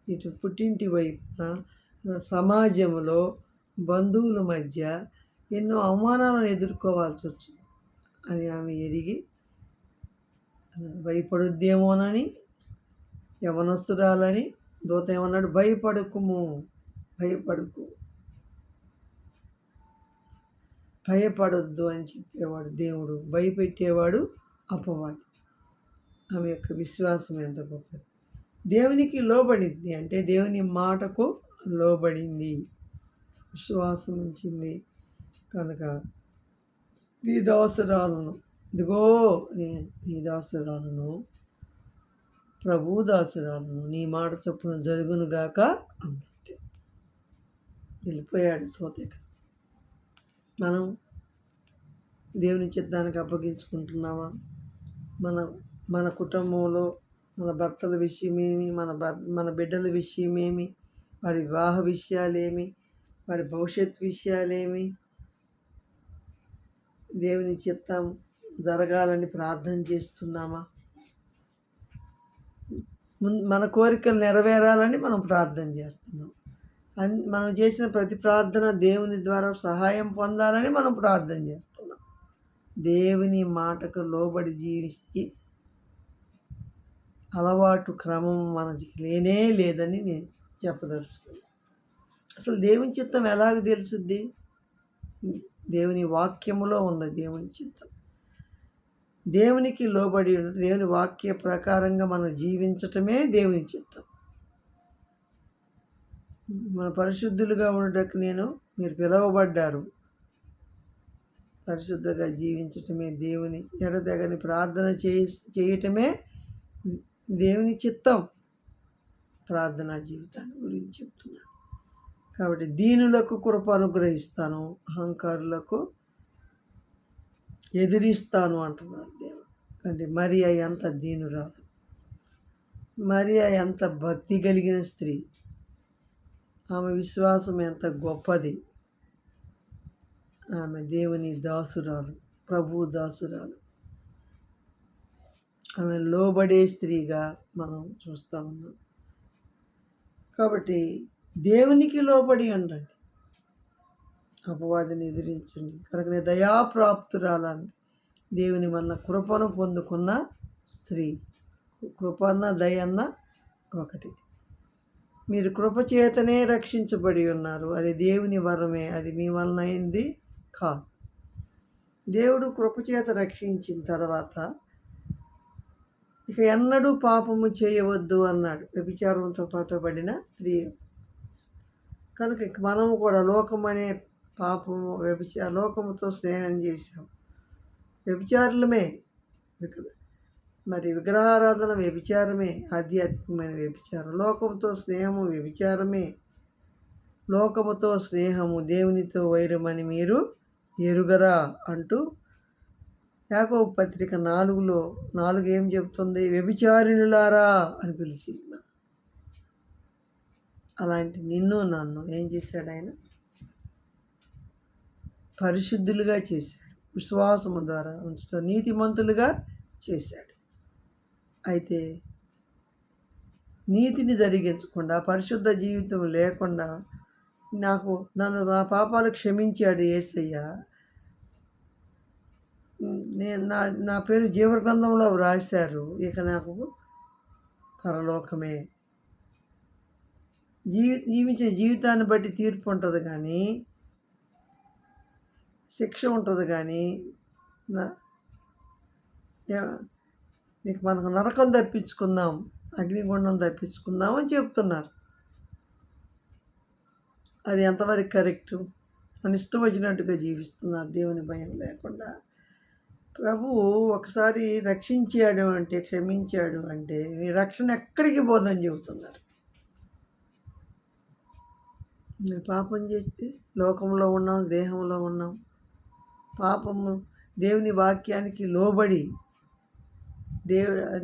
ఇటు పుట్టింటి వైపున, సమాజంలో బంధువుల మధ్య ఎన్నో అవమానాలను ఎదుర్కోవాల్సి వచ్చింది అని ఆమె ఎరిగి భయపడుద్దేమోనని, యవనస్తురాలని దూత ఏమన్నాడు, భయపడొద్దు అని చెప్పేవాడు దేవుడు, భయపెట్టేవాడు అపవాది. ఆమె యొక్క విశ్వాసం ఎంత గొప్పది. దేవునికి లోబడింది అంటే దేవుని మాటకు లోబడింది, విశ్వాసం ఉంచింది. కనుక నీ దాసురాలను, ఇదిగో నీ దాసురాలను, ప్రభు దాసురాలను, నీ మాట చొప్పున జరుగునుగాక అంతే. వెళ్ళిపోయాడు తోతక. మనం దేవుని చిత్తానికి అప్పగించుకుంటున్నామా? మన కుటుంబంలో మన భర్తల విషయమేమి, మన బిడ్డల విషయమేమి, వారి వివాహ విషయాలేమి, వారి భవిష్యత్ విషయాలేమి, దేవుని చిత్తం జరగాలని ప్రార్థన చేస్తున్నామా? మన కోరికలు నెరవేరాలని మనం ప్రార్థన చేస్తున్నాం. మనం చేసిన ప్రతి ప్రార్థన దేవుని ద్వారా సహాయం పొందాలని మనం ప్రార్థన చేస్తున్నాం. దేవుని మాటకు లోబడి జీవించి అలవాటు క్రమం మనకి లేనే లేదని నేను చెప్పదలుచుకున్నాను. అసలు దేవుని చిత్తం ఎలాగ తెలుసుద్ది? దేవుని వాక్యములో ఉన్న దేవుని చిత్తం. దేవునికి లోబడి దేవుని వాక్య ప్రకారంగా మనం జీవించటమే దేవుని చిత్తం. మన పరిశుద్ధులుగా ఉండటకు మీరు పిలువబడ్డారు. పరిశుద్ధంగా జీవించటమే దేవుని ఎడతెగని ప్రార్థన చేయటమే దేవుని చిత్తం. ప్రార్థనా జీవితాన్ని గురించి చెప్తున్నాను. కాబట్టి దీనులకు కృప అనుగ్రహిస్తాను, అహంకారులకు ఎదిరిస్తాను అంటున్నారు దేవుడు. అంటే మరియా ఎంత దీనురాలు, మరియా ఎంత భక్తి కలిగిన స్త్రీ, ఆమె విశ్వాసం ఎంత గొప్పది. ఆమె దేవుని దాసురాలు, ప్రభు దాసురాలు. ఆమె లోబడే స్త్రీగా మనం చూస్తూ ఉన్నాం. కాబట్టి దేవునికి లోబడి ఉండండి, అపవాదిని ఎదిరించండి. కనుక దయాప్రాప్తురాలని దేవుని వల్ల కృపను పొందుకున్న స్త్రీ. కృపన్న దయన్న ఒకటి. మీరు కృపచేతనే రక్షించబడి ఉన్నారు. అది దేవుని వరమే, అది మీ వలన అయింది కాదు. దేవుడు కృపచేత రక్షించిన తర్వాత ఇక ఎన్నడూ పాపము చేయవద్దు అన్నాడు వ్యభిచారంతో పట్టబడిన స్త్రీ. కనుక మనము కూడా లోకం అనే పాపము లోకముతో స్నేహం చేశాం, వ్యభిచారులమే. మరి విగ్రహారాధన వ్యభిచారమే, ఆధ్యాత్మికమైన వ్యభిచారం. లోకముతో స్నేహము వ్యభిచారమే. లోకముతో స్నేహము దేవునితో వైరమని మీరు ఎరుగరా అంటూ యాకోబు పత్రిక 4:4 ఏం చెప్తుంది? వ్యభిచారిణులారా అని పిలిచింది. అలాంటి నిన్ను నన్ను ఏం చేశాడు ఆయన? పరిశుద్ధులుగా చేశాడు, విశ్వాసము ద్వారా ఉంచడం, నీతిమంతులుగా చేశాడు. అయితే నీతిని జరిగించకుండా, పరిశుద్ధ జీవితం లేకుండా నన్ను నా పాపాలు క్షమించాడు యేసయ్య. నా పేరు జీవగ్రంథంలో వ్రాశారు. ఇక నాకు పరలోకమే. జీవించే జీవితాన్ని బట్టి తీర్పు ఉంటుంది, కానీ శిక్ష ఉంటుంది. కానీ మనకు నరకం తప్పించుకుందాం, అగ్నిగుండం తప్పించుకుందాం అని చెప్తున్నారు. అది ఎంతవరకు కరెక్టు? అని ఇష్టం వచ్చినట్టుగా జీవిస్తున్నారు దేవుని భయం లేకుండా. ప్రభువు ఒకసారి రక్షించాడు అంటే, క్షమించాడు అంటే నీ రక్షణ ఎక్కడికి పోదని చెబుతున్నారు. పాపం చేస్తే లోకంలో ఉన్నాం, దేహంలో ఉన్నాం. పాపము దేవుని వాక్యానికి లోబడి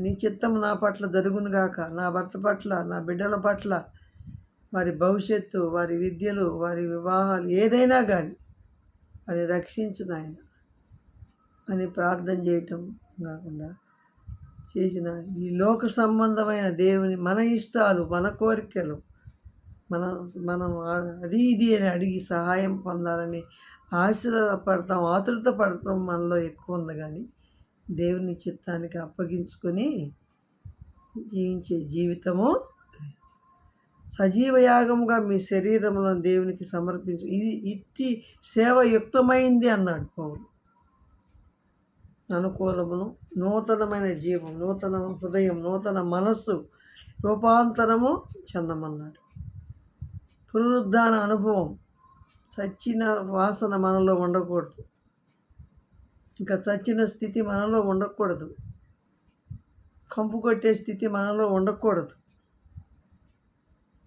నీ చిత్తం నా పట్ల జరుగునుగాక, నా భర్త పట్ల, నా బిడ్డల పట్ల, వారి భవిష్యత్తు, వారి విద్యలు, వారి వివాహాలు ఏదైనా కానీ వారిని రక్షించు నాయన అని ప్రార్థన చేయటం కాకుండా చేసిన ఈ లోక సంబంధమైన దేవుని మన ఇష్టాలు, మన కోరికలు, మనం అది ఇది అని అడిగి సహాయం పొందాలని ఆతురత పడతాం మనలో ఎక్కువ ఉంది. కానీ దేవుని చిత్తానికి అప్పగించుకొని జీవించే జీవితము సజీవ యాగముగా మీ శరీరంలో దేవునికి సమర్పించు, ఇట్టి సేవయుక్తమైంది అన్నాడు పౌలు. అనుకూలమును, నూతనమైన జీవం, నూతన హృదయం, నూతన మనస్సు రూపాంతరము చెందమన్నాడు. పునరుద్ధాన అనుభవం, చచ్చిన వాసన మనలో ఉండకూడదు. ఇంకా చచ్చిన స్థితి మనలో ఉండకూడదు. కంపు కొట్టే స్థితి మనలో ఉండకూడదు.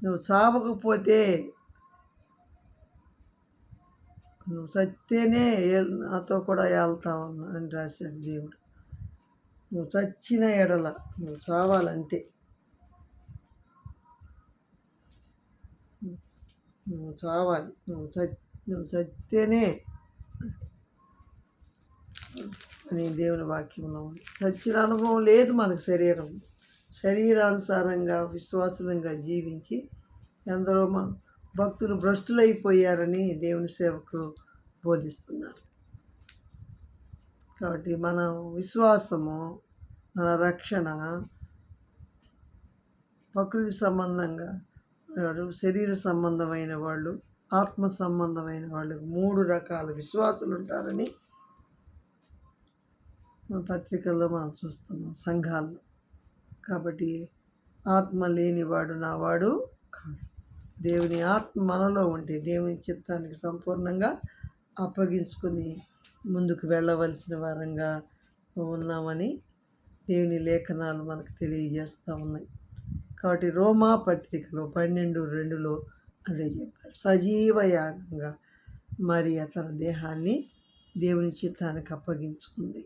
నువ్వు చావకపోతే, నువ్వు చచ్చితేనే నాతో కూడా వెళ్తావు అని రాశాడు దేవుడు. నువ్వు చచ్చిన ఎడల నువ్వు చావాలంతే. నువ్వు చావాలి, నువ్వు చచ్చితేనే అని దేవుని వాక్యంలో ఉంది. చచ్చిన అనుభవం లేదు మనకు. శరీరానుసారంగా విశ్వాసంగా జీవించి ఎందరో భక్తులు భ్రష్టులైపోయారని దేవుని సేవకులు బోధిస్తున్నారు. కాబట్టి మన విశ్వాసము, మన రక్షణ ప్రకృతి సంబంధంగా శరీర సంబంధమైన వాళ్ళు, ఆత్మ సంబంధమైన వాళ్ళు 3 రకాల విశ్వాసులు ఉంటారని మన పత్రికల్లో మనం చూస్తున్నాం, సంఘాల్లో. కాబట్టి ఆత్మ లేనివాడు నావాడు కాదు. దేవుని ఆత్మ మనలో ఉంటే దేవుని చిత్తానికి సంపూర్ణంగా అప్పగించుకొని ముందుకు వెళ్ళవలసిన వారంగా ఉన్నామని దేవుని లేఖనాలు మనకు తెలియజేస్తూ ఉన్నాయి. కాబట్టి రోమా పత్రికలో 12:2 అదే చెప్పాడు. సజీవ యాగంగా మరియ తన దేహాన్ని దేవుని చిత్తానికి అప్పగించుకుంది.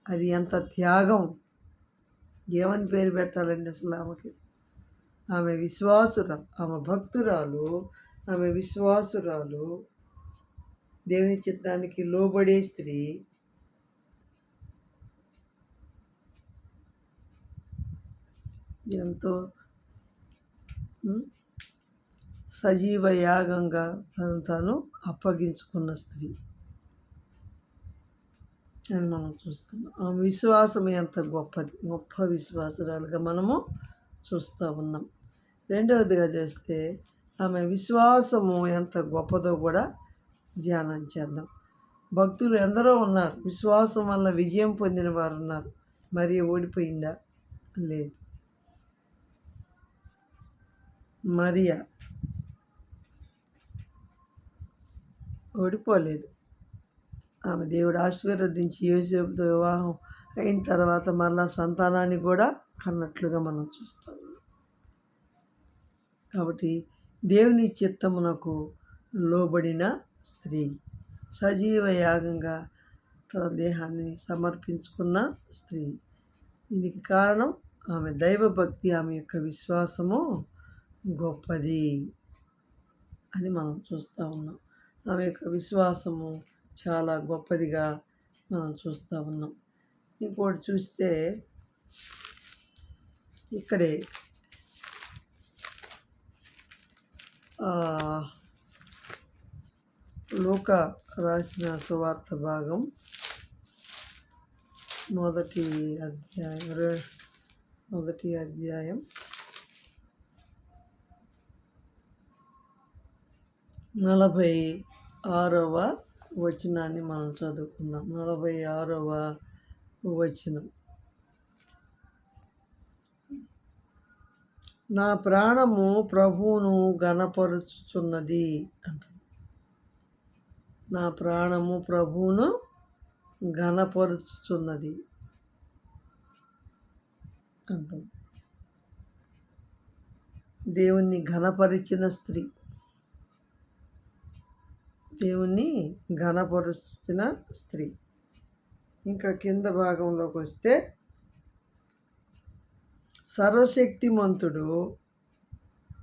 అది ఎంత త్యాగం! ఏమని పేరు పెట్టాలండి అసలు ఆమెకి? ఆమె విశ్వాసురాలు, ఆమె భక్తురాలు, ఆమె విశ్వాసురాలు, దేవుని చిత్తానికి లోబడే స్త్రీ. ఎంతో సజీవ యాగంగా తాను అప్పగించుకున్న స్త్రీ అని మనం చూస్తున్నాం. ఆమె విశ్వాసం ఎంత గొప్ప విశ్వాసురాలుగా మనము చూస్తూ ఉన్నాం. రెండవదిగా చేస్తే ఆమె విశ్వాసము ఎంత గొప్పదో కూడా ధ్యానం చేద్దాం. భక్తులు ఎందరో ఉన్నారు, విశ్వాసం వల్ల విజయం పొందిన వారు ఉన్నారు. మరి ఓడిపోయిందా? లేదు. మరియ ఓడిపోలేదు. ఆమె దేవుడు ఆశీర్వదించి యోసేపుతో వివాహం అయిన తర్వాత మళ్ళా సంతానాన్ని కూడా కన్నట్లుగా మనం చూస్తాం. కాబట్టి దేవుని చిత్తమునకు లోబడిన స్త్రీ, సజీవ యాగంగా తన దేహాన్ని సమర్పించుకున్న స్త్రీ. దీనికి కారణం ఆమె దైవభక్తి, ఆమె యొక్క విశ్వాసము గొప్పది అని మనం చూస్తూ ఉన్నాం. ఆమె యొక్క విశ్వాసము చాలా గొప్పదిగా మనం చూస్తూ ఉన్నాం. ఇంకోటి చూస్తే ఇక్కడే లూకా రాసిన సువార్త భాగం 1వ అధ్యాయం 46వ వచనాన్ని మనం చదువుకుందాం. 46వ వచనం. నా ప్రాణము ప్రభువును ఘనపరుచుచున్నది అంటుంది. నా ప్రాణము ప్రభువును ఘనపరుచుచున్నది అంటుంది. దేవుణ్ణి ఘనపరిచిన స్త్రీ, దేవుణ్ణి ఘనపరుచిన స్త్రీ. ఇంకా కింద భాగంలోకి వస్తే, సర్వశక్తిమంతుడు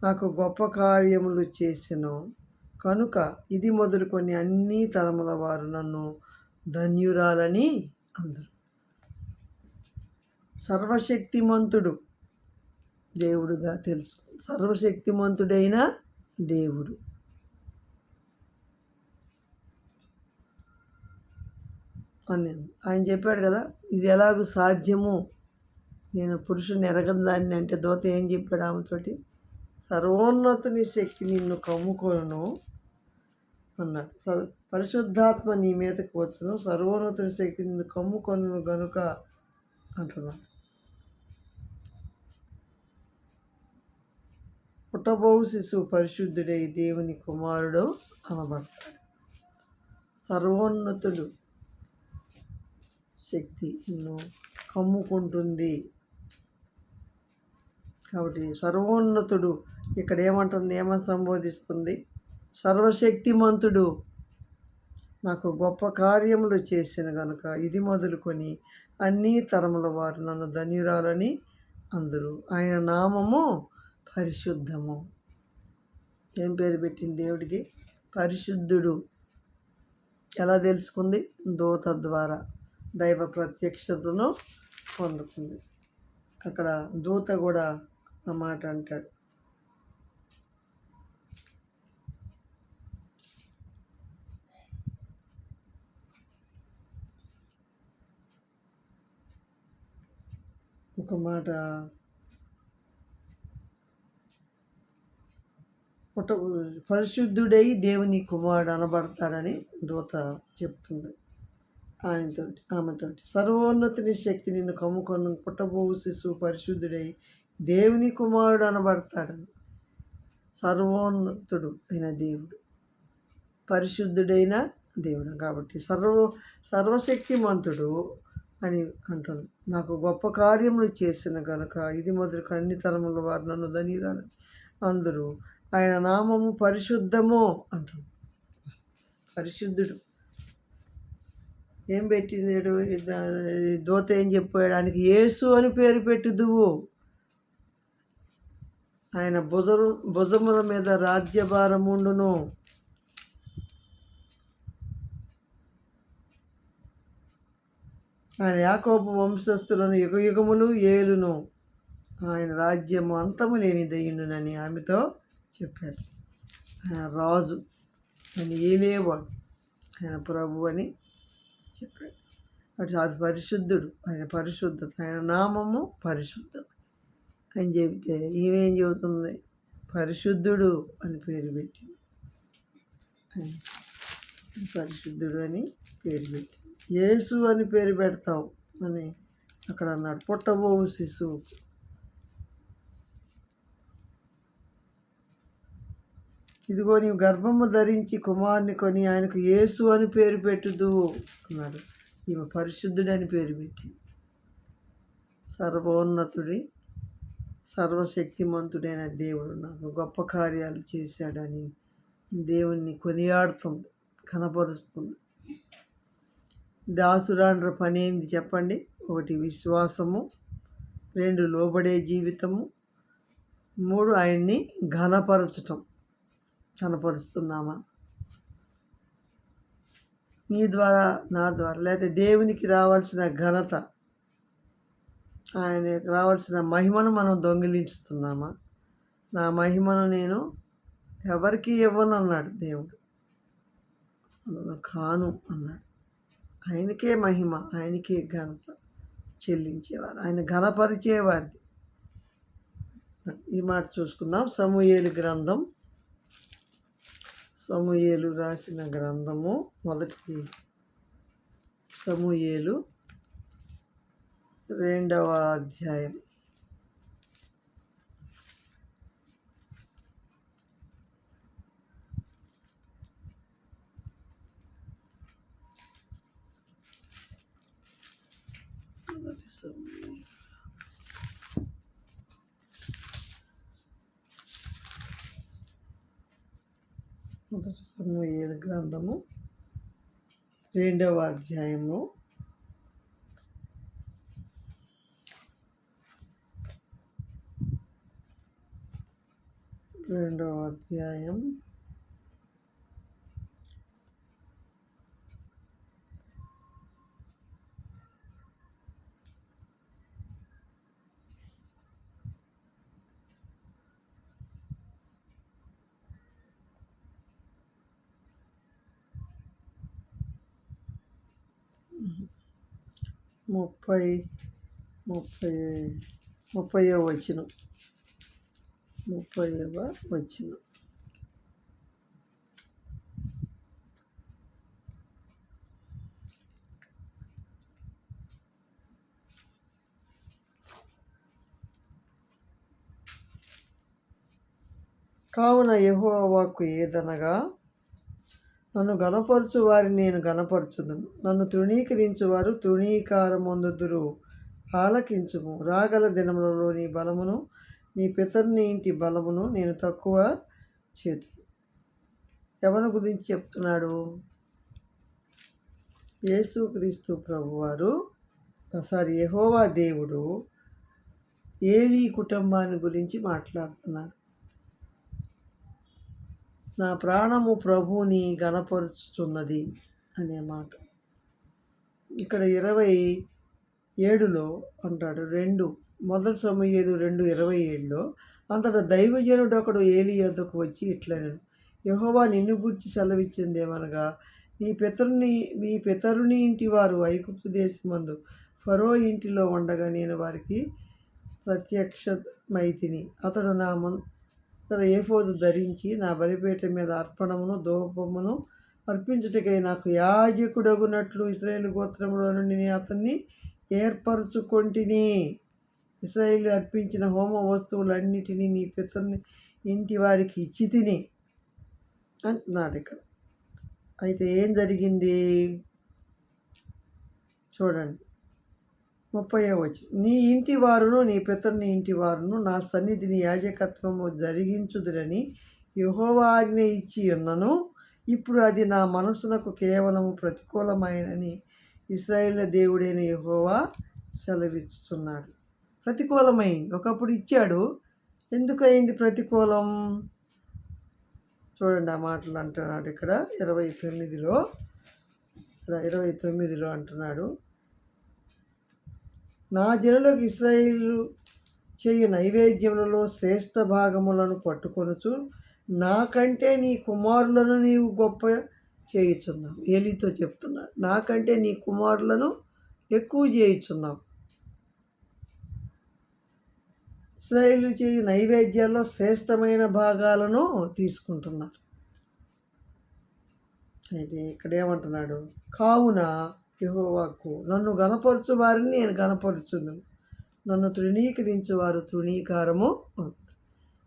నాకు గొప్ప కార్యములు చేసెను కనుక ఇది మొదలుకొని అన్ని తరముల వారు నన్ను ధన్యురాలని అందరు. సర్వశక్తిమంతుడు దేవుడుగా తెలుసు. సర్వశక్తిమంతుడైన దేవుడు అని ఆయన చెప్పాడు కదా, ఇది ఎలాగూ సాధ్యము, నేను పురుషుని ఎరగని దాన్ని అంటే దోత ఏం చెప్పాడు ఆమెతోటి? సర్వోన్నతుని శక్తి నిన్ను కమ్ముకొను అన్నాడు. పరిశుద్ధాత్మ నీ మీదకి వచ్చును, సర్వోన్నతుని శక్తి నిన్ను కమ్ముకొను గనుక అంటున్నాడు. పుట్టబోవు శిశువు పరిశుద్ధుడై దేవుని కుమారుడు అనబడతాడు. సర్వోన్నతుడు శక్తి నిన్ను కమ్ముకుంటుంది. కాబట్టి సర్వోన్నతుడు ఇక్కడ ఏమంటుంది, ఏమని సంబోధిస్తుంది? సర్వశక్తిమంతుడు నాకు గొప్ప కార్యములు చేసిన కనుక ఇది మొదలుకొని అన్ని తరముల వారు నన్ను ధన్యురాలని అందరూ. ఆయన నామము పరిశుద్ధము. ఏం పేరు పెట్టింది దేవుడికి? పరిశుద్ధుడు. ఎలా తెలుసుకుంది? దూత ద్వారా దైవ ప్రత్యక్షతను పొందుతుంది. అక్కడ దూత కూడా ఆ మాట అంటాడు. ఒక మాట పరిశుద్ధుడై దేవుని కుమారుడు అనబడతాడని దూత చెప్తుంది ఆమెతోటి. సర్వోన్నతుని శక్తి నిన్ను కమ్ముకొని పుట్టబోవు శిశువు పరిశుద్ధుడై దేవుని కుమారుడు అనబడతాడని. సర్వోన్నతుడు అయిన దేవుడు, పరిశుద్ధుడైన దేవుడు కాబట్టి సర్వశక్తిమంతుడు అని అంటుంది. నాకు గొప్ప కార్యములు చేసిన గనుక ఇది మొదలు అన్ని తరముల వారు నన్ను ధన్యురాలని అందరూ. ఆయన నామము పరిశుద్ధము అంటుంది. పరిశుద్ధుడు. ఏం పెట్టింది దూత? ఏం చెప్పాడు? ఆయనకి యేసు అని పేరు పెట్టుదువు. ఆయన భుజముల మీద రాజ్యభారముండును. ఆయన యాకోబు వంశస్థులను యుగయుగములు ఏలును. ఆయన రాజ్యము అంతము లేనిదయ్యుండునని ఆమెతో చెప్పాడు. ఆయన రాజు, ఆయన ఏలేవాడు, ఆయన ప్రభు అని చెప్పాడు. అటు అది పరిశుద్ధుడు, ఆయన పరిశుద్ధత, ఆయన నామము పరిశుద్ధం అని చెబితే ఈమెం చెబుతుంది? పరిశుద్ధుడు అని పేరు పెట్టింది. పరిశుద్ధుడు అని పేరు పెట్టింది. యేసు అని పేరు పెడతావు అని అక్కడ అన్నాడు. పుట్టబోవు శిశువు. ఇదిగో నీవు గర్భము ధరించి కుమారుని కొని ఆయనకు యేసు అని పేరు పెట్టుదు అన్నాడు. ఈమె పరిశుద్ధుడని పేరు పెట్టి. సర్వోన్నతుడి సర్వశక్తిమంతుడైన దేవుడు నాకు గొప్ప కార్యాలు చేశాడని దేవుణ్ణి కొనియాడుతుంది, కనపరుస్తుంది. దాసురాండ్ర పని ఏంది చెప్పండి? 1 విశ్వాసము, 2 లోబడే జీవితము, 3 ఆయన్ని ఘనపరచటం. కనపరుస్తున్నామా? నీ ద్వారా, నా ద్వారా, లేకపోతే దేవునికి రావాల్సిన ఘనత, ఆయనకు రావాల్సిన మహిమను మనం దొంగిలించుతున్నామా? నా మహిమను నేను ఎవరికి ఇవ్వను అన్నాడు దేవుడు. కాను అన్నాడు. ఆయనకే మహిమ, ఆయనకే ఘనత చెల్లించేవారు, ఆయన ఘనపరిచేవారిది. ఈ మాట చూసుకుందాం. సమూయేలు గ్రంథం, సమూయేలు రాసిన గ్రంథము, 1 సమూయేలు 2వ అధ్యాయం. మొదటి సమూయేలు గ్రంథము 2వ అధ్యాయము 2వ అధ్యాయం 30వ వచనం. 30వ వచనం. కావున యెహోవా వాక్కు ఏదనగా, నన్ను గణపరచు వారిని నేను గణపరచుదును, నన్ను తృణీకరించువారు తృణీకారమొందుదురు. ఆలకించుము. రాగల దినములలో నీ బలమును, నీ పితరుని ఇంటి బలమును నేను తక్కువ చేతును. ఎవరి గురించి చెప్తున్నాడు? యేసుక్రీస్తు ప్రభువారు యెహోవా దేవుడు ఏలీ కుటుంబాన్ని గురించి మాట్లాడుతున్నారు. నా ప్రాణము ప్రభువుని గణపరుచుతున్నది అనే మాట. ఇక్కడ 27లో అంటాడు. 1 సమూయేలు 2:27లో అంతటా దైవజనుడు ఒకడు ఏలీ యొద్దకు వచ్చి ఇట్లనెను, యెహోవా నిన్ను గూర్చి సెలవిచ్చిందేమనగా, మీ పితరుని ఇంటి వారు ఐగుప్తు దేశమందు ఫరో ఇంటిలో ఉండగా నేను వారికి ప్రత్యక్షమైతిని. అతడు నా ముందర ఏఫోదు ధరించి నా బలిపీఠం మీద అర్పణమును ధూపమును అర్పించుటకై నాకు యాజకుడగునట్లు ఇశ్రాయేలు గోత్రములో నుండి నేను అతన్ని ఏర్పరచుకొంటిని. ఇశ్రాయేలు అర్పించిన హోమ వస్తువులన్నిటినీ నీ పితరుని ఇంటి వారికి ఇచ్చి తిని అంటున్నాడు ఇక్కడ. అయితే ఏం జరిగింది చూడండి. 30వ వచనం, నీ ఇంటి వారును నీ పితరుని ఇంటి వారును నా సన్నిధిని యాజకత్వము జరిగించుదురని యెహోవా ఆజ్ఞ ఇచ్చి ఉన్నను. ఇప్పుడు అది నా మనసునకు కేవలము ప్రతికూలమైనని ఇశ్రాయేలు దేవుడైన యెహోవా సెలవిస్తున్నాడు. ప్రతికూలమైంది. ఒకప్పుడు ఇచ్చాడు, ఎందుకు అయింది ప్రతికూలం? చూడండి ఆ మాటలు అంటున్నాడు ఇక్కడ 29లో అంటున్నాడు, నా జనులకు ఇశ్రాయేలు చేయు నైవేద్యములలో శ్రేష్ఠ భాగములను పట్టుకొనుచు నాకంటే నీ కుమారులను నీవు గొప్ప చేయుచున్నావు. ఏలీతో చెప్తున్నాడు, నాకంటే నీ కుమారులను ఎక్కువ చేయుచున్నావు. ఇశ్రాయేలు చేయు నైవేద్యాల్లో శ్రేష్టమైన భాగాలను తీసుకుంటున్నారు. అయితే ఇక్కడ ఏమంటున్నాడు, కావున యెహోవాకు నన్ను గణపరచు వారిని నేను గణపరుచుదును, నన్ను తృణీకరించు వారు తృణీకారము.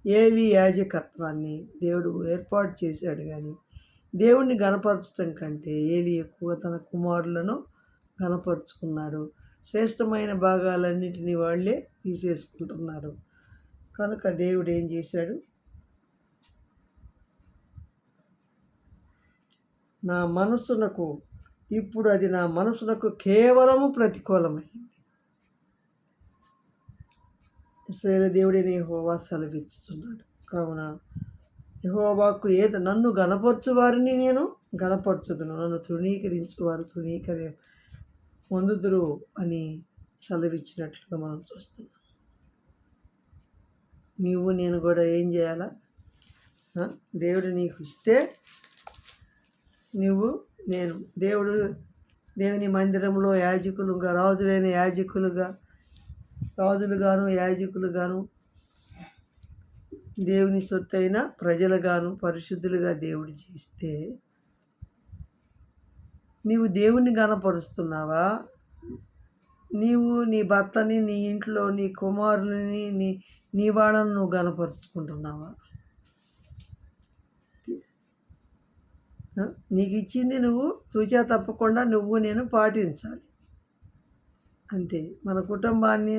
ఏలీ యాజకత్వాన్ని దేవుడు ఏర్పాటు చేశాడు, కానీ దేవుణ్ణి గణపరచడం కంటే ఏలీ ఎక్కువ తన కుమారులను గణపరుచుకున్నాడు. శ్రేష్టమైన భాగాలన్నిటినీ వాళ్ళే తీసేసుకుంటున్నారు. కనుక దేవుడు ఏం చేశాడు, ఇప్పుడు అది నా మనసునకు కేవలము ప్రతికూలమైంది. ఇశ్రాయేలు దేవుడైన యెహోవా సెలవిస్తున్నాడు. కావున యెహోవాకు నన్ను గణపరచు వారిని నేను గణపరచుదును, నన్ను తృణీకరించువారు పొందుదురు అని సెలవిచ్చినట్లుగా మనం చూస్తున్నాం. నీవు నేను కూడా ఏం చేయాలా? దేవుడు నీకు ఇస్తే దేవుని మందిరంలో యాజకులుగా, రాజులుగాను యాజకులుగాను, దేవుని సొత్తైన ప్రజలుగాను పరిశుద్ధులుగా దేవుడు చేస్తే నీవు దేవుణ్ణి గణపరుస్తున్నావా? నీవు నీ భర్తని, నీ ఇంట్లో నీ కుమారులని, నీ వాళ్ళను నువ్వు గణపరుచుకుంటున్నావా? నీకు ఇచ్చింది నువ్వు తూచా తప్పకుండా నేను పాటించాలి అంతే. మన కుటుంబాన్ని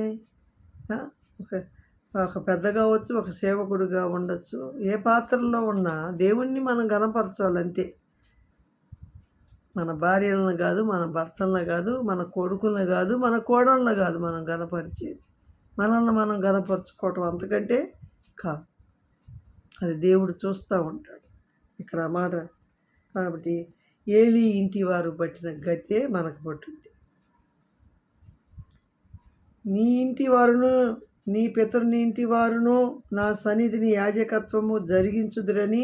ఒక పెద్ద కావచ్చు, ఒక సేవకుడుగా ఉండొచ్చు, ఏ పాత్రలో ఉన్నా దేవుణ్ణి మనం గణపరచాలి అంతే. మన భార్యలను కాదు, మన భర్తలను కాదు, మన కొడుకులను కాదు, మన కోడళ్ళను కాదు మనం గణపరిచేది. మనల్ని మనం గణపరచుకోవటం అంతకంటే కాదు. అది దేవుడు చూస్తూ ఉంటాడు ఇక్కడ మాట. కాబట్టి ఏలీ ఇంటి వారు పట్టిన గతే మనకు పట్టుద్ది. నీ ఇంటి వారును నీ పితరుని ఇంటి వారును నా సన్నిధిని యాజకత్వము జరిగించుదురని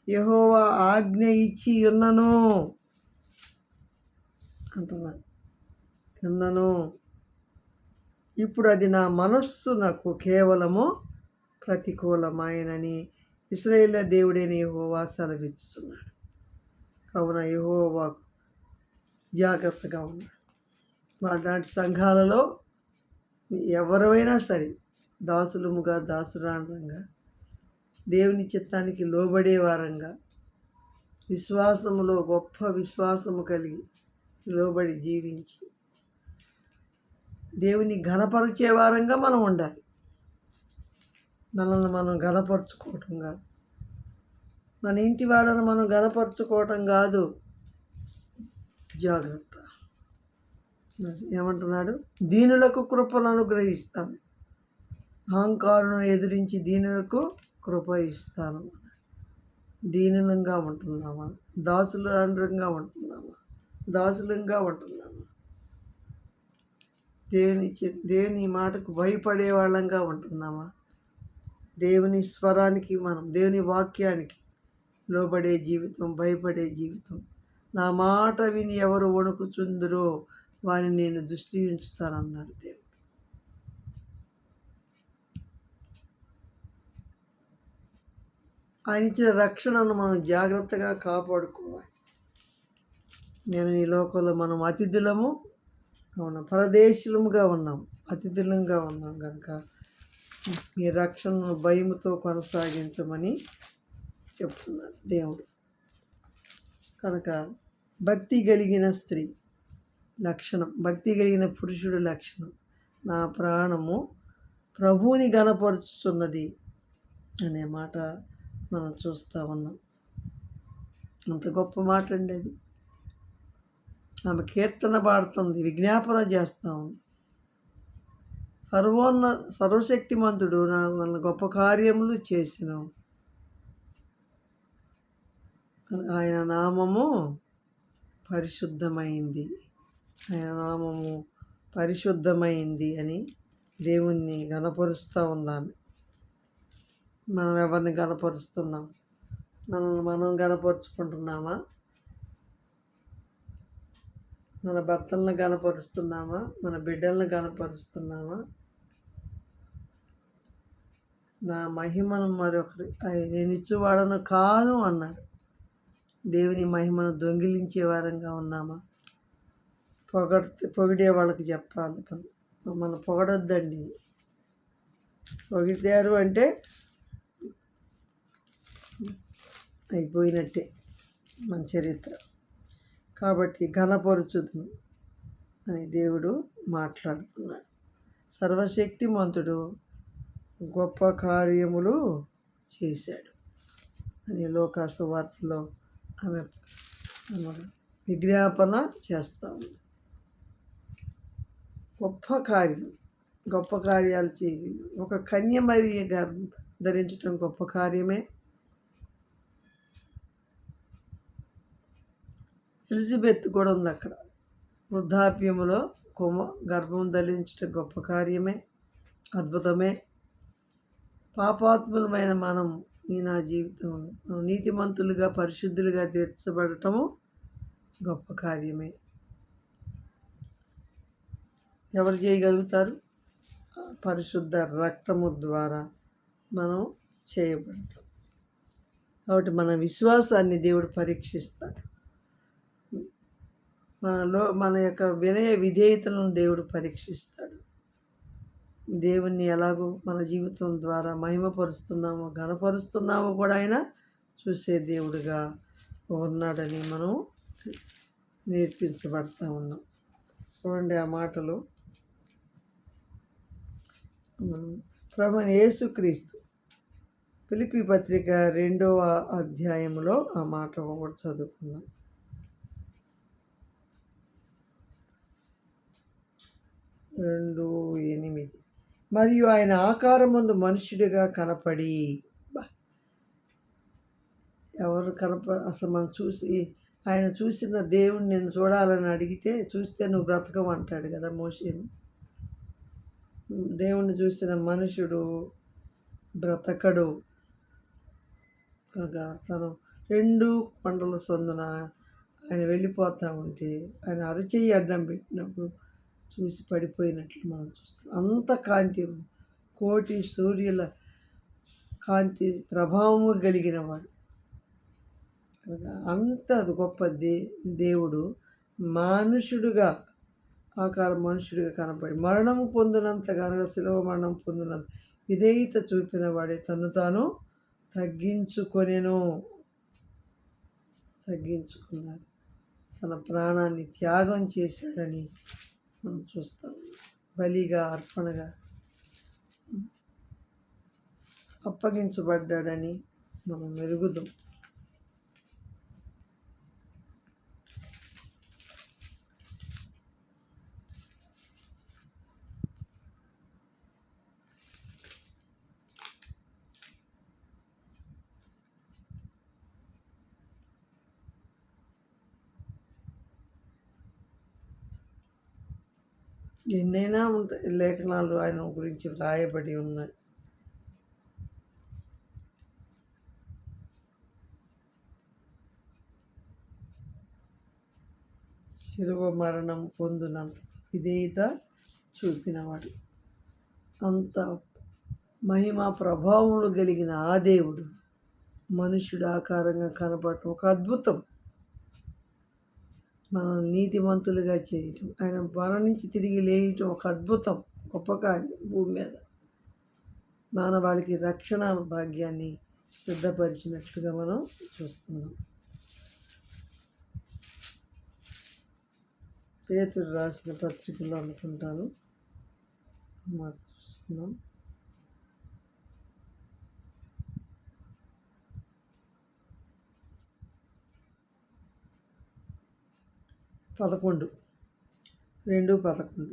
యెహోవా ఆజ్ఞ ఇచ్చి ఉన్నను అంటున్నాను. ఇప్పుడు అది నా మనస్సునకు కేవలము ప్రతికూలమైనని ఇశ్రాయేలు దేవుడైన యెహోవా సెలవిస్తున్నాడు. కావున యెహోవా జాగ్రత్తగా ఉన్నాడు. వాటి సంఘాలలో ఎవరైనా సరే దాసురాండంగా దేవుని చిత్తానికి లోబడే వారంగా, విశ్వాసములో గొప్ప విశ్వాసము కలిగి లోబడి జీవించి దేవుని ఘనపరిచే వారంగా మనం ఉండాలి. మనల్ని మనం ఘనపరుచుకోవటం కాదు, మన ఇంటి వాళ్ళను మనం ఘనపరుచుకోవటం కాదు. జాగ్రత్త. ఏమంటున్నాడు? దీనులకు కృపను అనుగ్రహిస్తాను, అహంకారులను ఎదిరించి దీనులకు కృప ఇస్తాను. దీనులంగా ఉంటున్నామా? దాసులంగా ఉంటున్నామా? దాసులంగా ఉంటున్నామా? దేవుని మాటకు భయపడే వాళ్ళంగా ఉంటున్నామా? దేవుని స్వరానికి, మనం దేవుని వాక్యానికి లోబడే జీవితం, భయపడే జీవితం. నా మాట విని ఎవరు వణుకుచుందురో వారిని నేను దృష్టి ఉంచుతానన్నాడు దేవుడు. ఆయన ఇచ్చిన రక్షణను మనం జాగ్రత్తగా కాపాడుకోవాలి. నేను ఈ లోకంలో మనం అతిథులము ఉన్నాం, పరదేశులముగా ఉన్నాం, అతిథులంగా ఉన్నాం కనుక మీ రక్షణను భయముతో కొనసాగించమని చెప్తున్నాడు దేవుడు. కనుక భక్తి కలిగిన స్త్రీ లక్షణం, భక్తి కలిగిన పురుషుడు లక్షణం, నా ప్రాణము ప్రభువుని గణపరుచుతున్నది అనే మాట మనం చూస్తూ ఉన్నాం. అంత గొప్ప మాట అండి అది. ఆమె కీర్తన పాడుతుంది, విజ్ఞాపన చేస్తూ ఉంది. సర్వశక్తిమంతుడు నా వలన గొప్ప కార్యములు చేసిన ఆయన నామము పరిశుద్ధమైంది, ఆయన నామము పరిశుద్ధమైంది అని దేవుణ్ణి గణపరుస్తూ ఉందామె. మనం ఎవరిని గణపరుస్తున్నాం? మనం గణపరుచుకుంటున్నామా? మన భర్తలను గణపరుస్తున్నామా? మన బిడ్డలను గణపరుస్తున్నామా? నా మహిమను మరొకరి నేను ఇచ్చేవాడను కాను అన్నాడు. దేవుని మహిమను దొంగిలించే వారంగా ఉన్నామా? పొగిడే వాళ్ళకి చెప్పాలి, మనం పొగడొద్దండి. పొగిడారు అంటే అయిపోయినట్టే మన చరిత్ర. కాబట్టి ఘనపరుచుదును అని దేవుడు మాట్లాడుతున్నాడు. సర్వశక్తిమంతుడు గొప్ప కార్యములు చేశాడు అని లోకాసు వార్తలో ఆమె విజ్ఞాపన చేస్తాము. గొప్ప కార్యాలు చేయి. ఒక కన్య మరి ధరించడం గొప్ప కార్యమే. ఎలిజబెత్ కూడా ఉంది అక్కడ. వృద్ధాప్యములో గర్భం ధరించడం గొప్ప కార్యమే, అద్భుతమే. పాపాత్ములమైన మనం నా జీవితంలో నీతిమంతులుగా పరిశుద్ధులుగా తీర్చబడటము గొప్ప కార్యమే. ఎవరు చేయగలుగుతారు? పరిశుద్ధ రక్తము ద్వారా మనం చేయబడతాం. కాబట్టి మన విశ్వాసాన్ని దేవుడు పరీక్షిస్తాడు. మన యొక్క వినయ విధేయతలను దేవుడు పరీక్షిస్తాడు. దేవుణ్ణి ఎలాగో మన జీవితం ద్వారా మహిమపరుస్తున్నామో, ఘనపరుస్తున్నామో కూడా ఆయన చూసే దేవుడుగా ఉన్నాడని మనం నేర్పించబడతా ఉన్నాం. చూడండి ఆ మాటలు. ప్రభువైన యేసుక్రీస్తు ఫిలిప్పీ పత్రిక 2వ అధ్యాయంలో ఆ మాట కూడా చదువుకుందాం. 2:8 మరియు ఆయన ఆకారమందు మనుష్యుడిగా కనపడి. ఎవరు అసలు మనం ఆయన చూసిన దేవుని నేను చూడాలని అడిగితే, చూస్తే నువ్వు బ్రతకమంటాడు కదా మోషేని. దేవుణ్ణి చూసిన మనుషుడు బ్రతకడు. కనుక తను 2 కొండల సందున ఆయన వెళ్ళిపోతూ ఉంటే ఆయన అరచేయి అడ్డం పెట్టినప్పుడు చూసి పడిపోయినట్లు మనం చూస్తాం. అంత కాంతి, కోటి సూర్యుల కాంతి ప్రభావము కలిగిన వాడు. అంత గొప్ప దేవుడు మనుషుడుగా మనుషుడిగా కనపడి మరణము పొందినంతగా, శిలువ మరణం పొందినంత విధేయత చూపిన వాడే తను తాను తగ్గించుకున్నాడు. తన ప్రాణాన్ని త్యాగం చేశాడని మనం చూస్తాం. బలిగా, అర్పణగా అప్పగించబడ్డాడని మనం మెరుగుదాం. ఎన్నైనా ఉంటాయి లేఖనాలు ఆయన గురించి వ్రాయబడి ఉన్నాయి. శిలువ మరణం పొందినంత విధేయత చూపినవాడు, అంత మహిమ ప్రభావములు కలిగిన ఆ దేవుడు మనుష్యుడు ఆకారంగా కనపడటం ఒక అద్భుతం. మనం నీతిమంతులుగా చేయటం, ఆయన మరణించి తిరిగి లేయటం ఒక అద్భుతం, గొప్ప కార్యం. భూమి మీద మానవాళికి రక్షణ భాగ్యాన్ని సిద్ధపరిచినట్లుగా మనం చూస్తున్నాం. పేతురు రాసిన పత్రికలో అనుకుంటాను మాట చూస్తున్నాం. 11:2-11.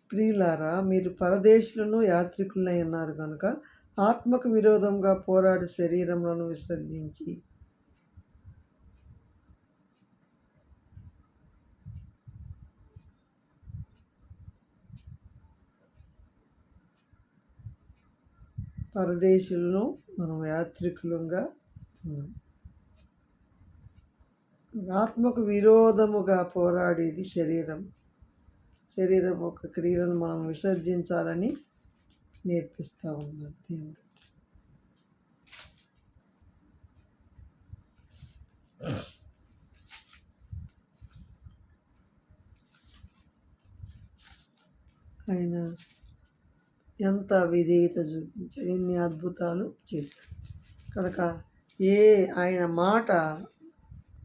ప్రియులారా, మీరు పరదేశులను యాత్రికులై ఉన్నారు కనుక ఆత్మకు విరోధంగా పోరాడు శరీరములను విసర్జించి పరదేశులను మనం యాత్రికులుగా ఉన్నాం. ఆత్మకు విరోధముగా పోరాడేది శరీరం యొక్క క్రియలను మనం విసర్జించాలని నేర్పిస్తూ ఉన్నారు దేవుడు. ఆయన ఎంత విధేయత చూపించాడు, ఎన్ని అద్భుతాలు చేశాడు కనుక ఆయన మాట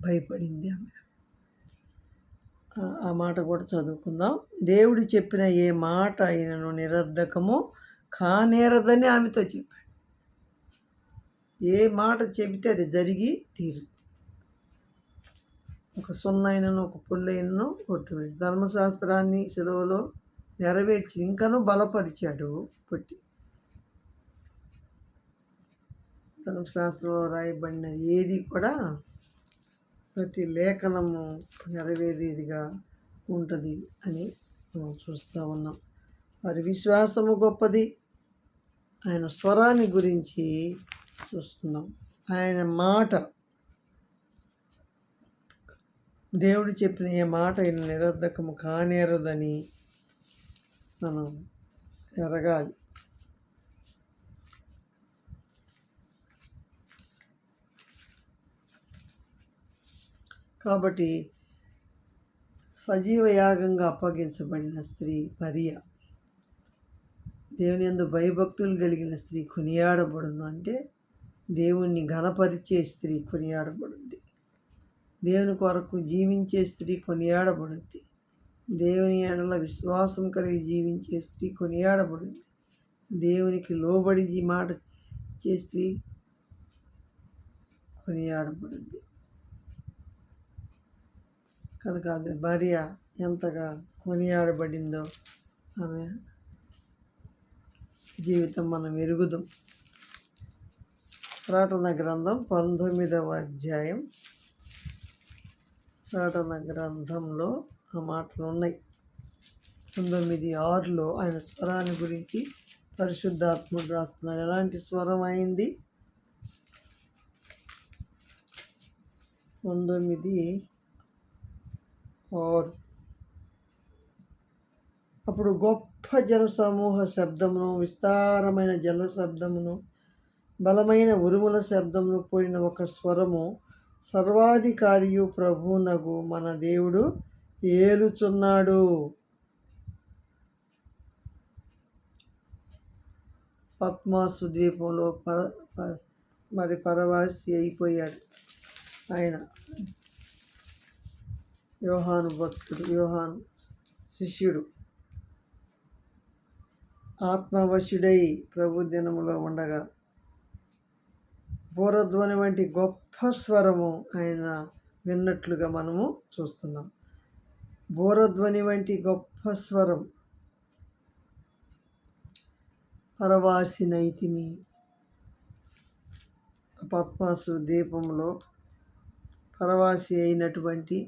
భయపడింది ఆమె. ఆ మాట కూడా చదువుకుందాం. దేవుడు చెప్పిన ఏ మాట ఆయనను నిరర్ధకము కానేరదని ఆమెతో చెప్పాడు. ఏ మాట చెబితే అది జరిగి తీరు. ఒక సున్నైనను ఒక పుల్లైనను కొట్టువేడు. ధర్మశాస్త్రాన్ని సెలవులో నెరవేర్చి ఇంకనూ బలపరిచాడు. పుట్టి ధర్మశాస్త్రంలో రాయబడిన ఏది కూడా ప్రతి లేఖనము నెరవేరేదిగా ఉంటుంది అని మనం చూస్తూ ఉన్నాం. వారి విశ్వాసము గొప్పది. ఆయన స్వరాన్ని గురించి చూస్తున్నాం. ఆయన మాట, దేవుడు చెప్పిన ఏ మాట ఆయన నిరర్ధకము కానేరదని మనం ఎరగాలి. కాబట్టి సజీవ యాగంగా అప్పగించబడిన స్త్రీ మరియ, దేవుని యందు భయభక్తులు కలిగిన స్త్రీ కొనియాడబడును. అంటే దేవుణ్ణి ఘనపరిచే స్త్రీ కొనియాడబడుద్ది. దేవుని కొరకు జీవించే స్త్రీ కొనియాడబడుద్ది. దేవుని ఎడల విశ్వాసం కలిగి జీవించే స్త్రీ కొనియాడబడుద్ది. దేవునికి లోబడి మాట ఇచ్చే స్త్రీ కొనియాడబడుద్ది. కనుక ఆమె భార్య ఎంతగా కొనియాడబడిందో ఆమె జీవితం మనం ఎరుగుదాం. ప్రకటన గ్రంథం 19వ అధ్యాయం. ప్రకటన గ్రంథంలో ఆ మాటలు ఉన్నాయి. 19:6 ఆయన స్వరాన్ని గురించి పరిశుద్ధాత్ముడు రాస్తున్నాడు. ఎలాంటి స్వరం అయింది? 19:6. అప్పుడు గొప్ప జనసమూహ శబ్దమును, విస్తారమైన జల శబ్దమును, బలమైన ఉరుముల శబ్దమును పోలిన ఒక స్వరము, సర్వాధికారియు ప్రభువునగు మన దేవుడు ఏలుచున్నాడు. పద్మాసు ద్వీపంలో పరవాసి అయిపోయాడు ఆయన. యోహాను భక్తుడు, యోహాను శిష్యుడు ఆత్మవశుడై ప్రభు దినములో ఉండగా బూరధ్వని వంటి గొప్ప స్వరము ఆయన విన్నట్లుగా మనము చూస్తున్నాం. బూరధ్వని వంటి గొప్ప స్వరం, పరవాసినైతిని, పద్మాసు ద్వీపంలో పరవాసి అయినటువంటి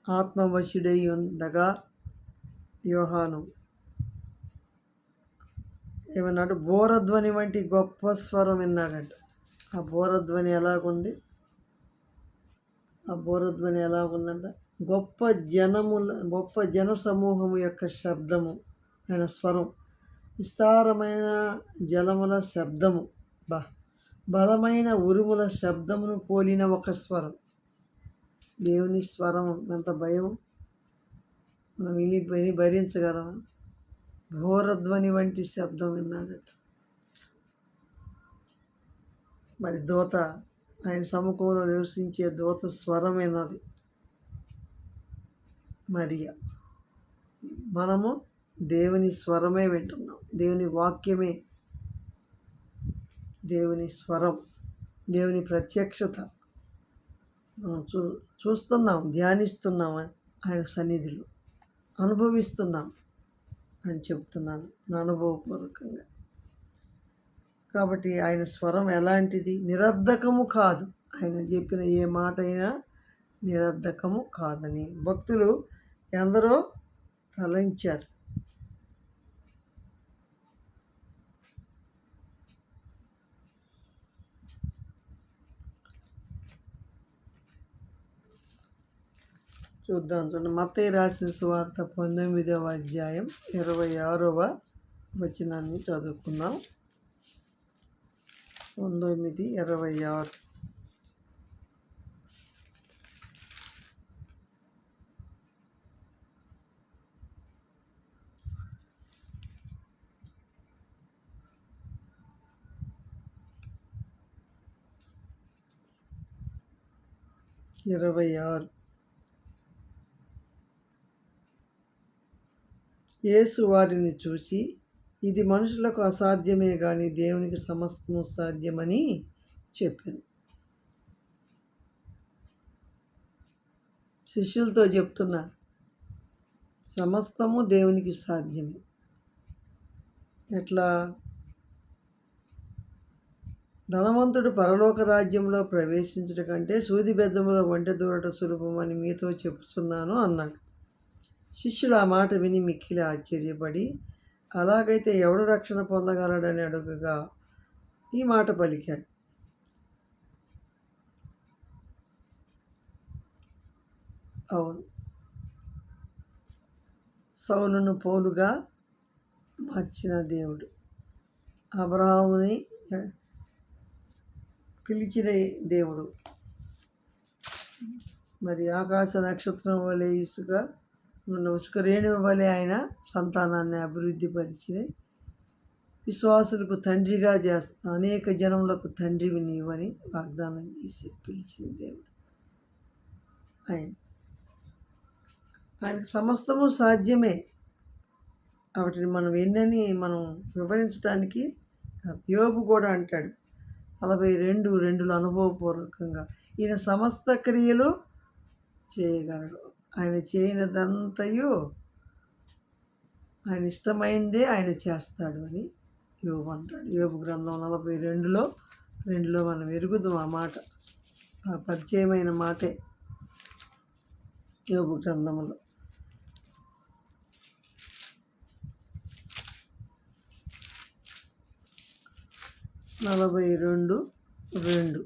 ఆత్మవశుడై ఉండగా యోహాను ఏమన్నాడు? బోరధ్వని వంటి గొప్ప స్వరం విన్నాడంట. ఆ బోరధ్వని ఎలాగుంది? ఆ బోరధ్వని ఎలాగుందంట? గొప్ప జన సమూహము యొక్క శబ్దము, ఆయన స్వరం, విస్తారమైన జలముల శబ్దము, బలమైన ఉరుముల శబ్దమును పోలిన ఒక స్వరం. దేవుని స్వరం ఎంత భయం! మనం విని భరించగలమా? ఘోరధ్వని వంటి శబ్దం విన్నాడట. మరి దూత, ఆయన సముఖంలో నివసించే దూత స్వరం విన్నది మరియ. మనము దేవుని స్వరమే వింటున్నాం. దేవుని వాక్యమే, దేవుని స్వరం, దేవుని ప్రత్యక్షత మనం చూస్తున్నాం, ధ్యానిస్తున్నాం, ఆయన సన్నిధిలో అనుభవిస్తున్నాం అని చెప్తున్నాను నా అనుభవపూర్వకంగా. కాబట్టి ఆయన స్వరం ఎలాంటిది? నిరర్ధకము కాదు. ఆయన చెప్పిన ఏ మాట అయినా నిరర్ధకము కాదని భక్తులు ఎందరో తలంచారు. చూడండి. మత్తయి రాసిన సువార్త 19వ అధ్యాయం 26వ వచనాన్ని చదువుకుందాం. 19:26. యేసు వారిని చూసి, ఇది మనుషులకు అసాధ్యమే కానీ దేవునికి సమస్తము సాధ్యమని చెప్పాను. శిష్యులతో చెప్తున్నాడు, సమస్తము దేవునికి సాధ్యమే. ఎట్లా? ధనవంతుడు పరలోక రాజ్యంలో ప్రవేశించడం కంటే సూది బెద్దములో ఒంటె దూరట సులభమని మీతో చెప్తున్నాను అన్నాడు. శిష్యులు ఆ మాట విని మిక్కిలి ఆశ్చర్యపడి, అలాగైతే ఎవడు రక్షణ పొందగలడని అడుగగా ఈ మాట పలికాడు. అవును, సౌలును పౌలుగా మార్చిన దేవుడు, అబ్రహాముని పిలిచిన దేవుడు, మరి ఆకాశ నక్షత్రం వలె ఇసుక రేణువు వలె ఆయన సంతానాన్ని అభివృద్ధి పరిచి విశ్వాసులకు తండ్రిగా చేస్తా, అనేక జనములకు తండ్రివి నీవని వాగ్దానం చేసి పిలిచిన దేవుడు ఆయనకు సమస్తము సాధ్యమే. వాటిని మనం ఎన్నని మనం వివరించడానికి యోబు కూడా అంటాడు 42:2 అనుభవపూర్వకంగా, ఈయన సమస్త క్రియలు చేయగలడు. ఆయన చేయనిదంతయు ఆయన ఇష్టమైందే ఆయన చేస్తాడు అని యోబు అంటాడు. యోబు గ్రంథం 42:2 మనం ఎరుగుదాం. ఆ మాట పరిచయమైన మాటే యోబు గ్రంథంలో. 42:2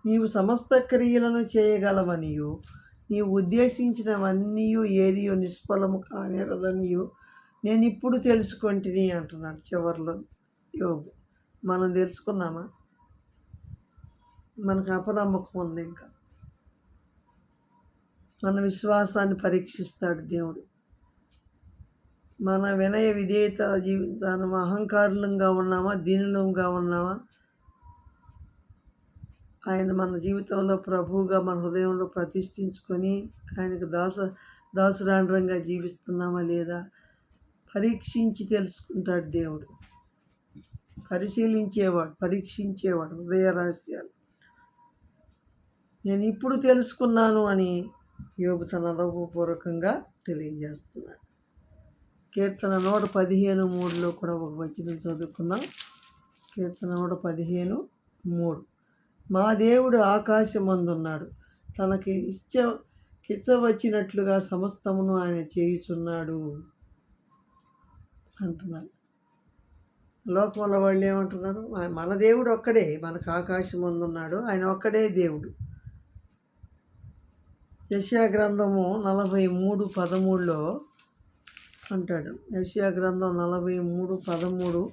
నీవు సమస్త క్రియలను చేయగలవనియు, నీవు ఉద్దేశించినవన్నీ ఏదియో నిష్ఫలము కానేరదనియు నేను ఇప్పుడు తెలుసుకొంటిని అంటున్నాడు చివరిలో యోబు. మనం తెలుసుకున్నామా? మనకు అపనమ్మకం ఉంది. ఇంకా మన విశ్వాసాన్ని పరీక్షిస్తాడు దేవుడు. మన వినయ విధేయత జీవితాన్ని అహంకారులంగా ఉన్నామా, దీనులంగా ఉన్నామా, ఆయన మన జీవితంలో ప్రభువుగా మన హృదయంలో ప్రతిష్ఠించుకొని ఆయనకు దాసురాండ్రంగా జీవిస్తున్నామా లేదా పరీక్షించి తెలుసుకుంటాడు దేవుడు. పరీక్షించేవాడు హృదయ రహస్యాలు. నేను ఇప్పుడు తెలుసుకున్నాను అని యోబు తన అనుభవపూర్వకంగా తెలియజేస్తున్నాడు. కీర్తన 115:3 కూడా ఒక వచనం చదువుకున్నాం. కీర్తన 115:3 మా దేవుడు ఆకాశమందున్నాడు, తనకి కిచ్చవచ్చినట్లుగా సమస్తమును ఆయన చేయుచున్నాడు అంటున్నాడు. లోకంలో వాళ్ళు ఏమంటున్నారు? మన దేవుడు ఒక్కడే, మనకు ఆకాశం ముందున్నాడు, ఆయన ఒక్కడే దేవుడు. యెషయా గ్రంథము 43:13 అంటాడు. యెషయా గ్రంథం 43:13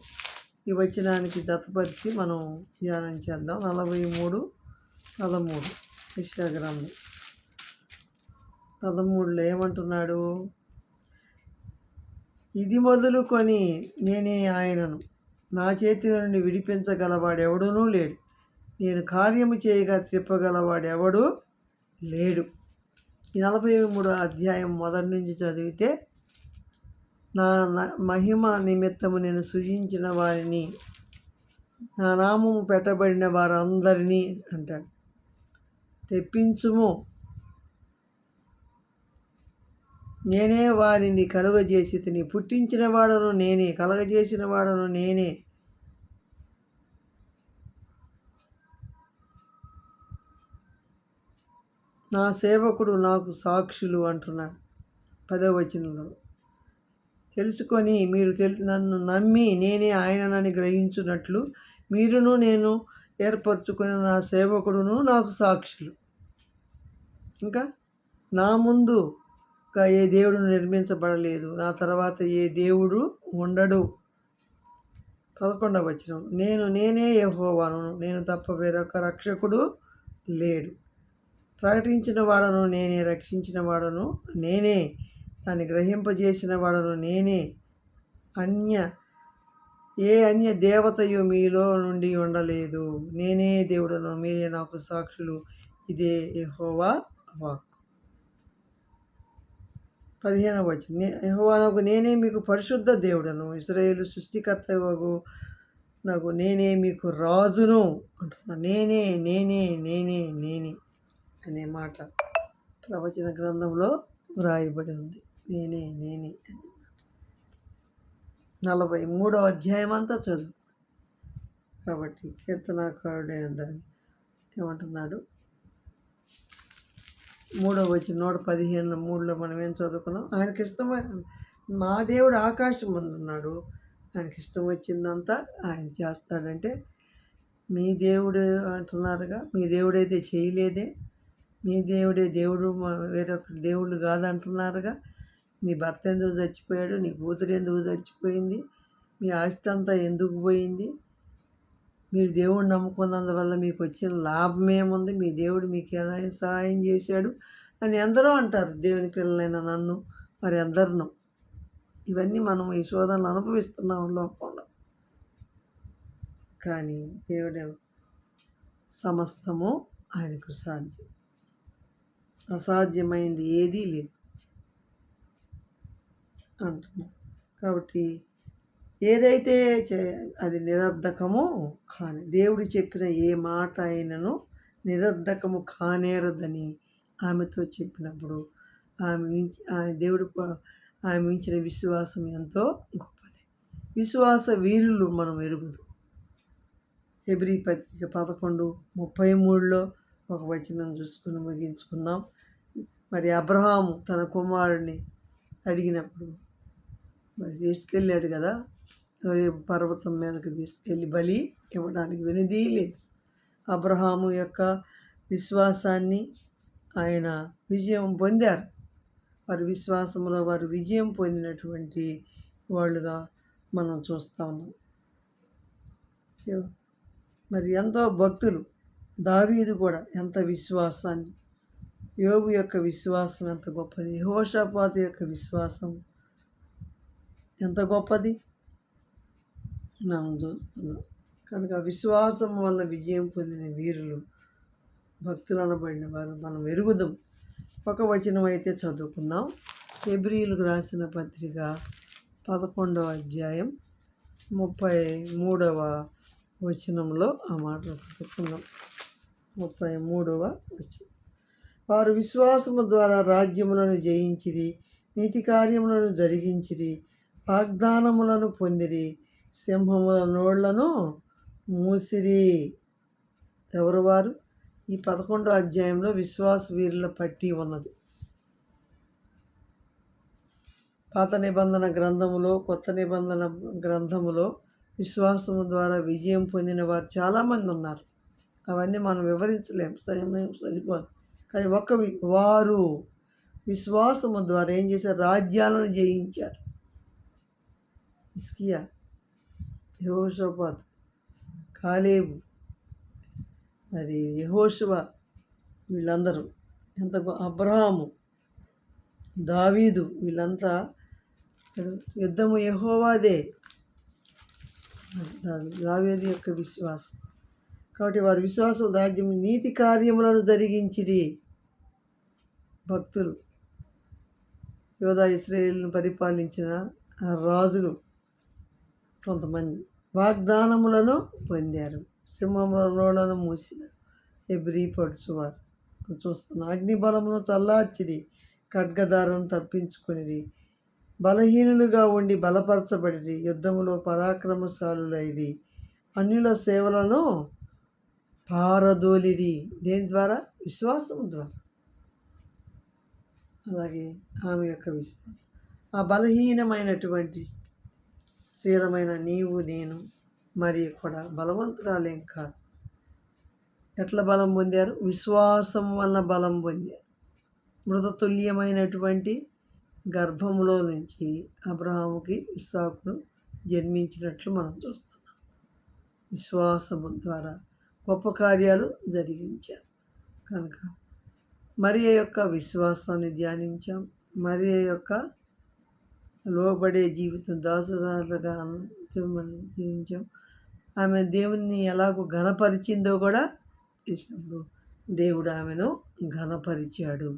ఈ వచనానికి జతపరిచి మనం ధ్యానం చేద్దాం. 43:13 యెషయా గ్రంథం 13లో ఏమంటున్నాడు? ఇది మొదలుకొని నేనే ఆయనను, నా చేతి నుండి విడిపించగలవాడెవడూనూ లేడు, నేను కార్యము చేయగా త్రిప్పగలవాడెవడూ లేడు. ఈ 43 అధ్యాయం మొదటి నుంచి చదివితే, నా మహిమ నిమిత్తము నేను సృజించిన వారిని, నా నామము పెట్టబడిన వారందరినీ అంటాడు తెప్పించుము, నేనే వారిని కలుగజేసి తిని, పుట్టించిన వాడను నేనే, కలగజేసిన వాడను నేనే, నా సేవకుడు నాకు సాక్షులు అంటున్నాడు 10వ వచనంలో. తెలుసుకొని మీరు నన్ను నమ్మి నేనే ఆయననని గ్రహించున్నట్లు మీరును నేను ఏర్పరచుకున్న నా సేవకుడును నాకు సాక్షులు. ఇంకా నా ముందు ఏ దేవుడు నిర్మించబడలేదు, నా తర్వాత ఏ దేవుడు ఉండడు. 11వ వచనం, నేనే యెహోవాను, నేను తప్ప వేరొక రక్షకుడు లేడు. ప్రకటించిన వాడను నేనే, రక్షించిన వాడను నేనే, దాన్ని గ్రహింపజేసిన వాడను నేనే. ఏ అన్య దేవతయు మీలో నుండి ఉండలేదు, నేనే దేవుడను, మీరే నాకు సాక్షులు. ఇదే యెహోవా వాక్కు. 15వ వచనం, యెహోవానగు నేనే మీకు పరిశుద్ధ దేవుడను, ఇశ్రాయేలు సృష్టికర్తవగు నాకు నేనే మీకు రాజును అంటున్నాను. నేనే నేనే నేనే నేనే అనే మాట ప్రవచన గ్రంథంలో వ్రాయబడి ఉంది. నేనే నేనే అని 43వ అధ్యాయం అంతా చదువు. కాబట్టి కీర్తనాకారుడైన దాన్ని ఏమంటున్నాడు? 3వ వచనం 115:3లో మనం ఏం చదువుకున్నాం? ఆయనకి ఇష్టమైన మా దేవుడు ఆకాశం ముందున్నాడు, ఆయనకి ఇష్టం వచ్చిందంతా ఆయన చేస్తాడంటే, మీ దేవుడు అంటున్నారుగా, మీ దేవుడైతే చేయలేదే, మీ దేవుడే దేవుడు, వేరొక దేవుడు కాదంటున్నారుగా. నీ భర్త ఎందుకు చచ్చిపోయాడు, నీ కూతురు ఎందుకు చచ్చిపోయింది, మీ ఆస్తి అంతా ఎందుకు పోయింది, మీరు దేవుడిని నమ్ముకున్నందువల్ల మీకు వచ్చిన లాభం ఏముంది, మీ దేవుడు మీకు ఎలా సహాయం చేశాడు అని ఎందరో అంటారు. దేవుని పిల్లలైన నన్ను, మరి అందరినూ. ఇవన్నీ మనం ఈ శోధనలు అనుభవిస్తున్నాం లోకంలో. కానీ దేవుడే సమస్తము ఆయనకు సాధ్యం, అసాధ్యమైంది ఏదీ లేదు అంటున్నాం. కాబట్టి ఏదైతే అది నిరర్ధకము కాని, దేవుడు చెప్పిన ఏ మాట అయినను నిరర్ధకము కానేరదని ఆమెతో చెప్పినప్పుడు ఆమె ఉంచిన విశ్వాసం ఎంతో గొప్పది. విశ్వాస వీరులు మనం ఎరుగుదు. హెబ్రీ పత్రిక 11:33లో ఒక వచనం చూసుకుని ముగించుకుందాం. మరి అబ్రహాము తన కుమారుడిని అడిగినప్పుడు మరి తీసుకెళ్ళాడు కదా, పర్వతం మీదకి తీసుకెళ్ళి బలి ఇవ్వడానికి వినదీ లేదు. అబ్రహాము యొక్క విశ్వాసాన్ని ఆయన విజయం పొందారు. వారి విశ్వాసంలో వారు విజయం పొందినటువంటి వాళ్ళుగా మనం చూస్తూ ఉన్నాం. మరి ఎంతో భక్తులు, దావీదు కూడా ఎంత విశ్వాసాన్ని, యోబు యొక్క విశ్వాసం ఎంత గొప్పది, యెహోషాపాతు యొక్క విశ్వాసం ఎంత గొప్పది మనం చూస్తున్నాం. కనుక విశ్వాసం వల్ల విజయం పొందిన వీరులు, భక్తులు అనబడిన వారు మనం ఎరుగుదాం. ఒక వచనం అయితే చదువుకుందాం. హెబ్రీయులకు రాసిన పత్రిక 11వ అధ్యాయం 33వ వచనంలో ఆ మాటలు చదువుకుందాం. 33వ వచనం, వారు విశ్వాసము ద్వారా రాజ్యములను జయించిరి, నీతి కార్యములను జరిగించిరి, వాగ్దానములను పొందిరి, సింహముల నోళ్లను మూసిరి. ఎవరు వారు? ఈ 11వ అధ్యాయంలో విశ్వాస వీరుల పట్టి ఉన్నది. పాత నిబంధన గ్రంథములో, కొత్త నిబంధన గ్రంథములో విశ్వాసము ద్వారా విజయం పొందిన వారు చాలామంది ఉన్నారు. అవన్నీ మనం వివరించలేం, సమయం సరిపోదు. కానీ వారు విశ్వాసము ద్వారా ఏం చేశారు? రాజ్యాలను జయించారు. హిజ్కియా, యెహోషాపాతు, కాలేబు, మరి యెహోషువ, వీళ్ళందరూ అబ్రహాము, దావీదు, వీళ్ళంతా యుద్ధము యెహోవాదే. దావీదు యొక్క విశ్వాసం. కాబట్టి వారి విశ్వాసం రాజ్యం నీతి కార్యములను జరిగించిరి. భక్తులు, యోధా ఇశ్రాయేలును పరిపాలించిన రాజులు కొంతమంది వాగ్దానములను పొందారు. సింహముల నోళ్లను మూసిన హెబ్రీ పడుచువారు చూస్తున్న అగ్నిబలమును చల్లార్చిరి, ఖడ్గదారును తప్పించుకొనిరి. బలహీనులుగా ఉండి బలపరచబడిరి, యుద్ధములో పరాక్రమశాలులైరి. అన్యుల సేవలను పారదోలిరి. దేని ద్వారా? విశ్వాసం ద్వారా. అలాగే ఆమె యొక్క విశ్వాసం. ఆ బలహీనమైనటువంటి స్త్రీలమైన నీవు నేను మరి కూడా బలవంతురాలేం కాదు. ఎట్లా బలం పొందారు? విశ్వాసం వల్ల బలం పొందారు. మృతతుల్యమైనటువంటి గర్భములో నుంచి అబ్రహాముకి ఇస్సాకును జన్మించినట్లు మనం చూస్తున్నాం. విశ్వాసము ద్వారా గొప్ప కార్యాలు జరిగించారు. కనుక మరియ యొక్క విశ్వాసాన్ని ధ్యానించాం. మరియ యొక్క లోబడే జీవితం, దాసురాలుగా జీవించాం. ఆమె దేవుని ఎలాగో ఘనపరిచిందో కూడా చూసినప్పుడు దేవుడు ఆమెను ఘనపరిచాడు.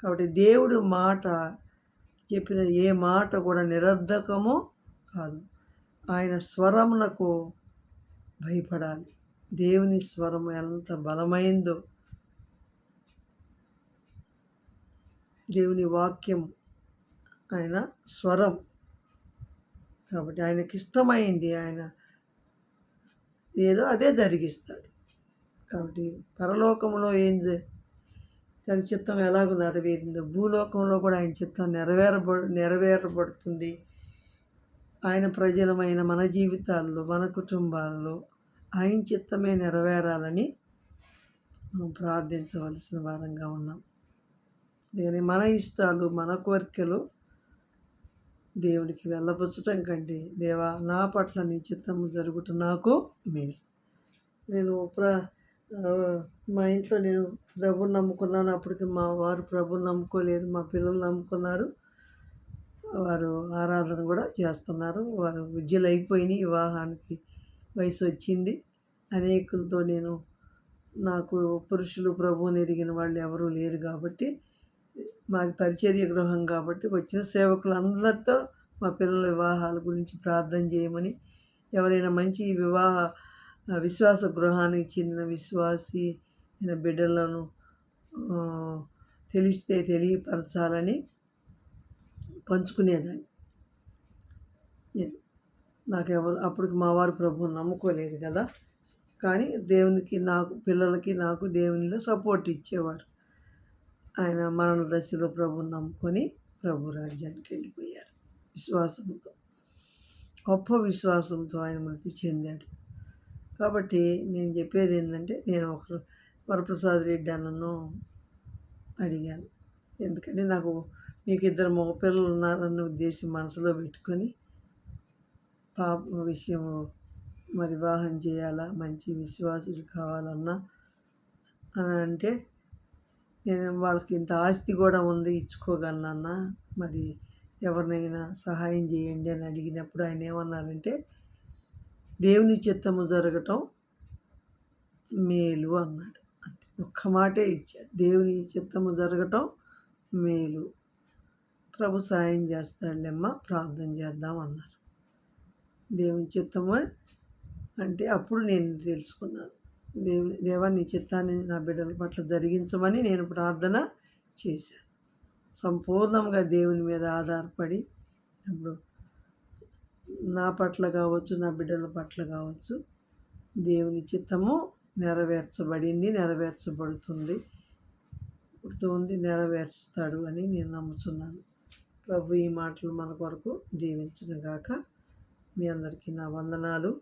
కాబట్టి దేవుడు మాట చెప్పిన ఏ మాట కూడా నిరర్ధకము కాదు. ఆయన స్వరమునకు భయపడాలి. దేవుని స్వరం ఎంత బలమైందో, దేవుని వాక్యం ఆయన స్వరం. కాబట్టి ఆయనకి ఇష్టమైంది, ఆయన ఏదో అదే జరిగిస్తాడు. కాబట్టి పరలోకంలో తన చిత్తం ఎలాగో నెరవేరిందో భూలోకంలో కూడా ఆయన చిత్తం నెరవేరబడుతుంది. ఆయన ప్రజలమైన మన జీవితాల్లో, మన కుటుంబాల్లో ఆయన చిత్తమే నెరవేరాలని మనం ప్రార్థించవలసిన వారంగా ఉన్నాం. కానీ మన ఇష్టాలు, మన కోరికలు దేవునికి వెళ్ళబుచ్చటం కంటే, దేవా నా పట్ల నీ చిత్తము జరుగుట నాకు మేలు. నేను మా ఇంట్లో నేను ప్రభుని నమ్ముకున్నాను. అప్పటికి మా వారు ప్రభుని నమ్ముకోలేదు, మా పిల్లలు నమ్ముకున్నారు. వారు ఆరాధన కూడా చేస్తున్నారు. వారు విద్యలు అయిపోయినాయి, వివాహానికి వయసు వచ్చింది. అనేకులతో నాకు పురుషులు ప్రభువుని ఎరిగిన వాళ్ళు ఎవరూ లేరు కాబట్టి, మాది పరిచర్య గృహం కాబట్టి వచ్చిన సేవకులందరితో మా పిల్లల వివాహాల గురించి ప్రార్థన చేయమని, ఎవరైనా మంచి విశ్వాస గృహానికి చెందిన విశ్వాసి అయిన బిడ్డలను తెలియపరచాలని పంచుకునేదాన్ని. అప్పటికి మా వారు ప్రభువుని నమ్ముకోలేదు కదా, కానీ దేవునికి నాకు దేవునిలో సపోర్ట్ ఇచ్చేవారు. ఆయన మరణ దశలో ప్రభువుని నమ్ముకొని ప్రభు రాజ్యానికి వెళ్ళిపోయారు. విశ్వాసంతో, గొప్ప విశ్వాసంతో ఆయన మృతి చెందాడు. కాబట్టి నేను చెప్పేది ఏంటంటే, నేను ఒకరు వరప్రసాద్ రెడ్డి అన్నను అడిగాను. ఎందుకంటే నాకు మీకు 2 మగపిల్లలు ఉన్నారన్న ఉద్దేశం మనసులో పెట్టుకొని, పాప విషయం మరి వివాహం చేయాలా, మంచి విశ్వాసులు కావాలన్నా అని అంటే, నేను వాళ్ళకి ఇంత ఆస్తి కూడా ఉంది, ఇచ్చుకోగలనన్నా, మరి ఎవరినైనా సహాయం చేయండి అని అడిగినప్పుడు ఆయన ఏమన్నారంటే, దేవుని చిత్తము జరగటం మేలు అన్నాడు. ఒక్క మాటే ఇచ్చాడు. దేవుని చిత్తము జరగటం మేలు, ప్రభు సాయం చేస్తాడులేమ్మా, ప్రార్థన చేద్దాం అన్నారు. దేవుని చిత్తము అంటే అప్పుడు నేను తెలుసుకున్నాను, దేవా నీ చిత్తాన్ని నా బిడ్డల పట్ల జరిగించమని నేను ప్రార్థన చేశాను. సంపూర్ణంగా దేవుని మీద ఆధారపడి, ఇప్పుడు నా పట్ల కావచ్చు, నా బిడ్డల పట్ల కావచ్చు, దేవుని చిత్తము నెరవేర్చబడింది, నెరవేర్చబడుతుంది, పుడుతుంది, నెరవేర్చుతాడు అని నేను నమ్ముతున్నాను. ప్రభు ఈ మాటలు మన కొరకు దీవించునుగాక. మీ అందరికీ నా వందనాలు.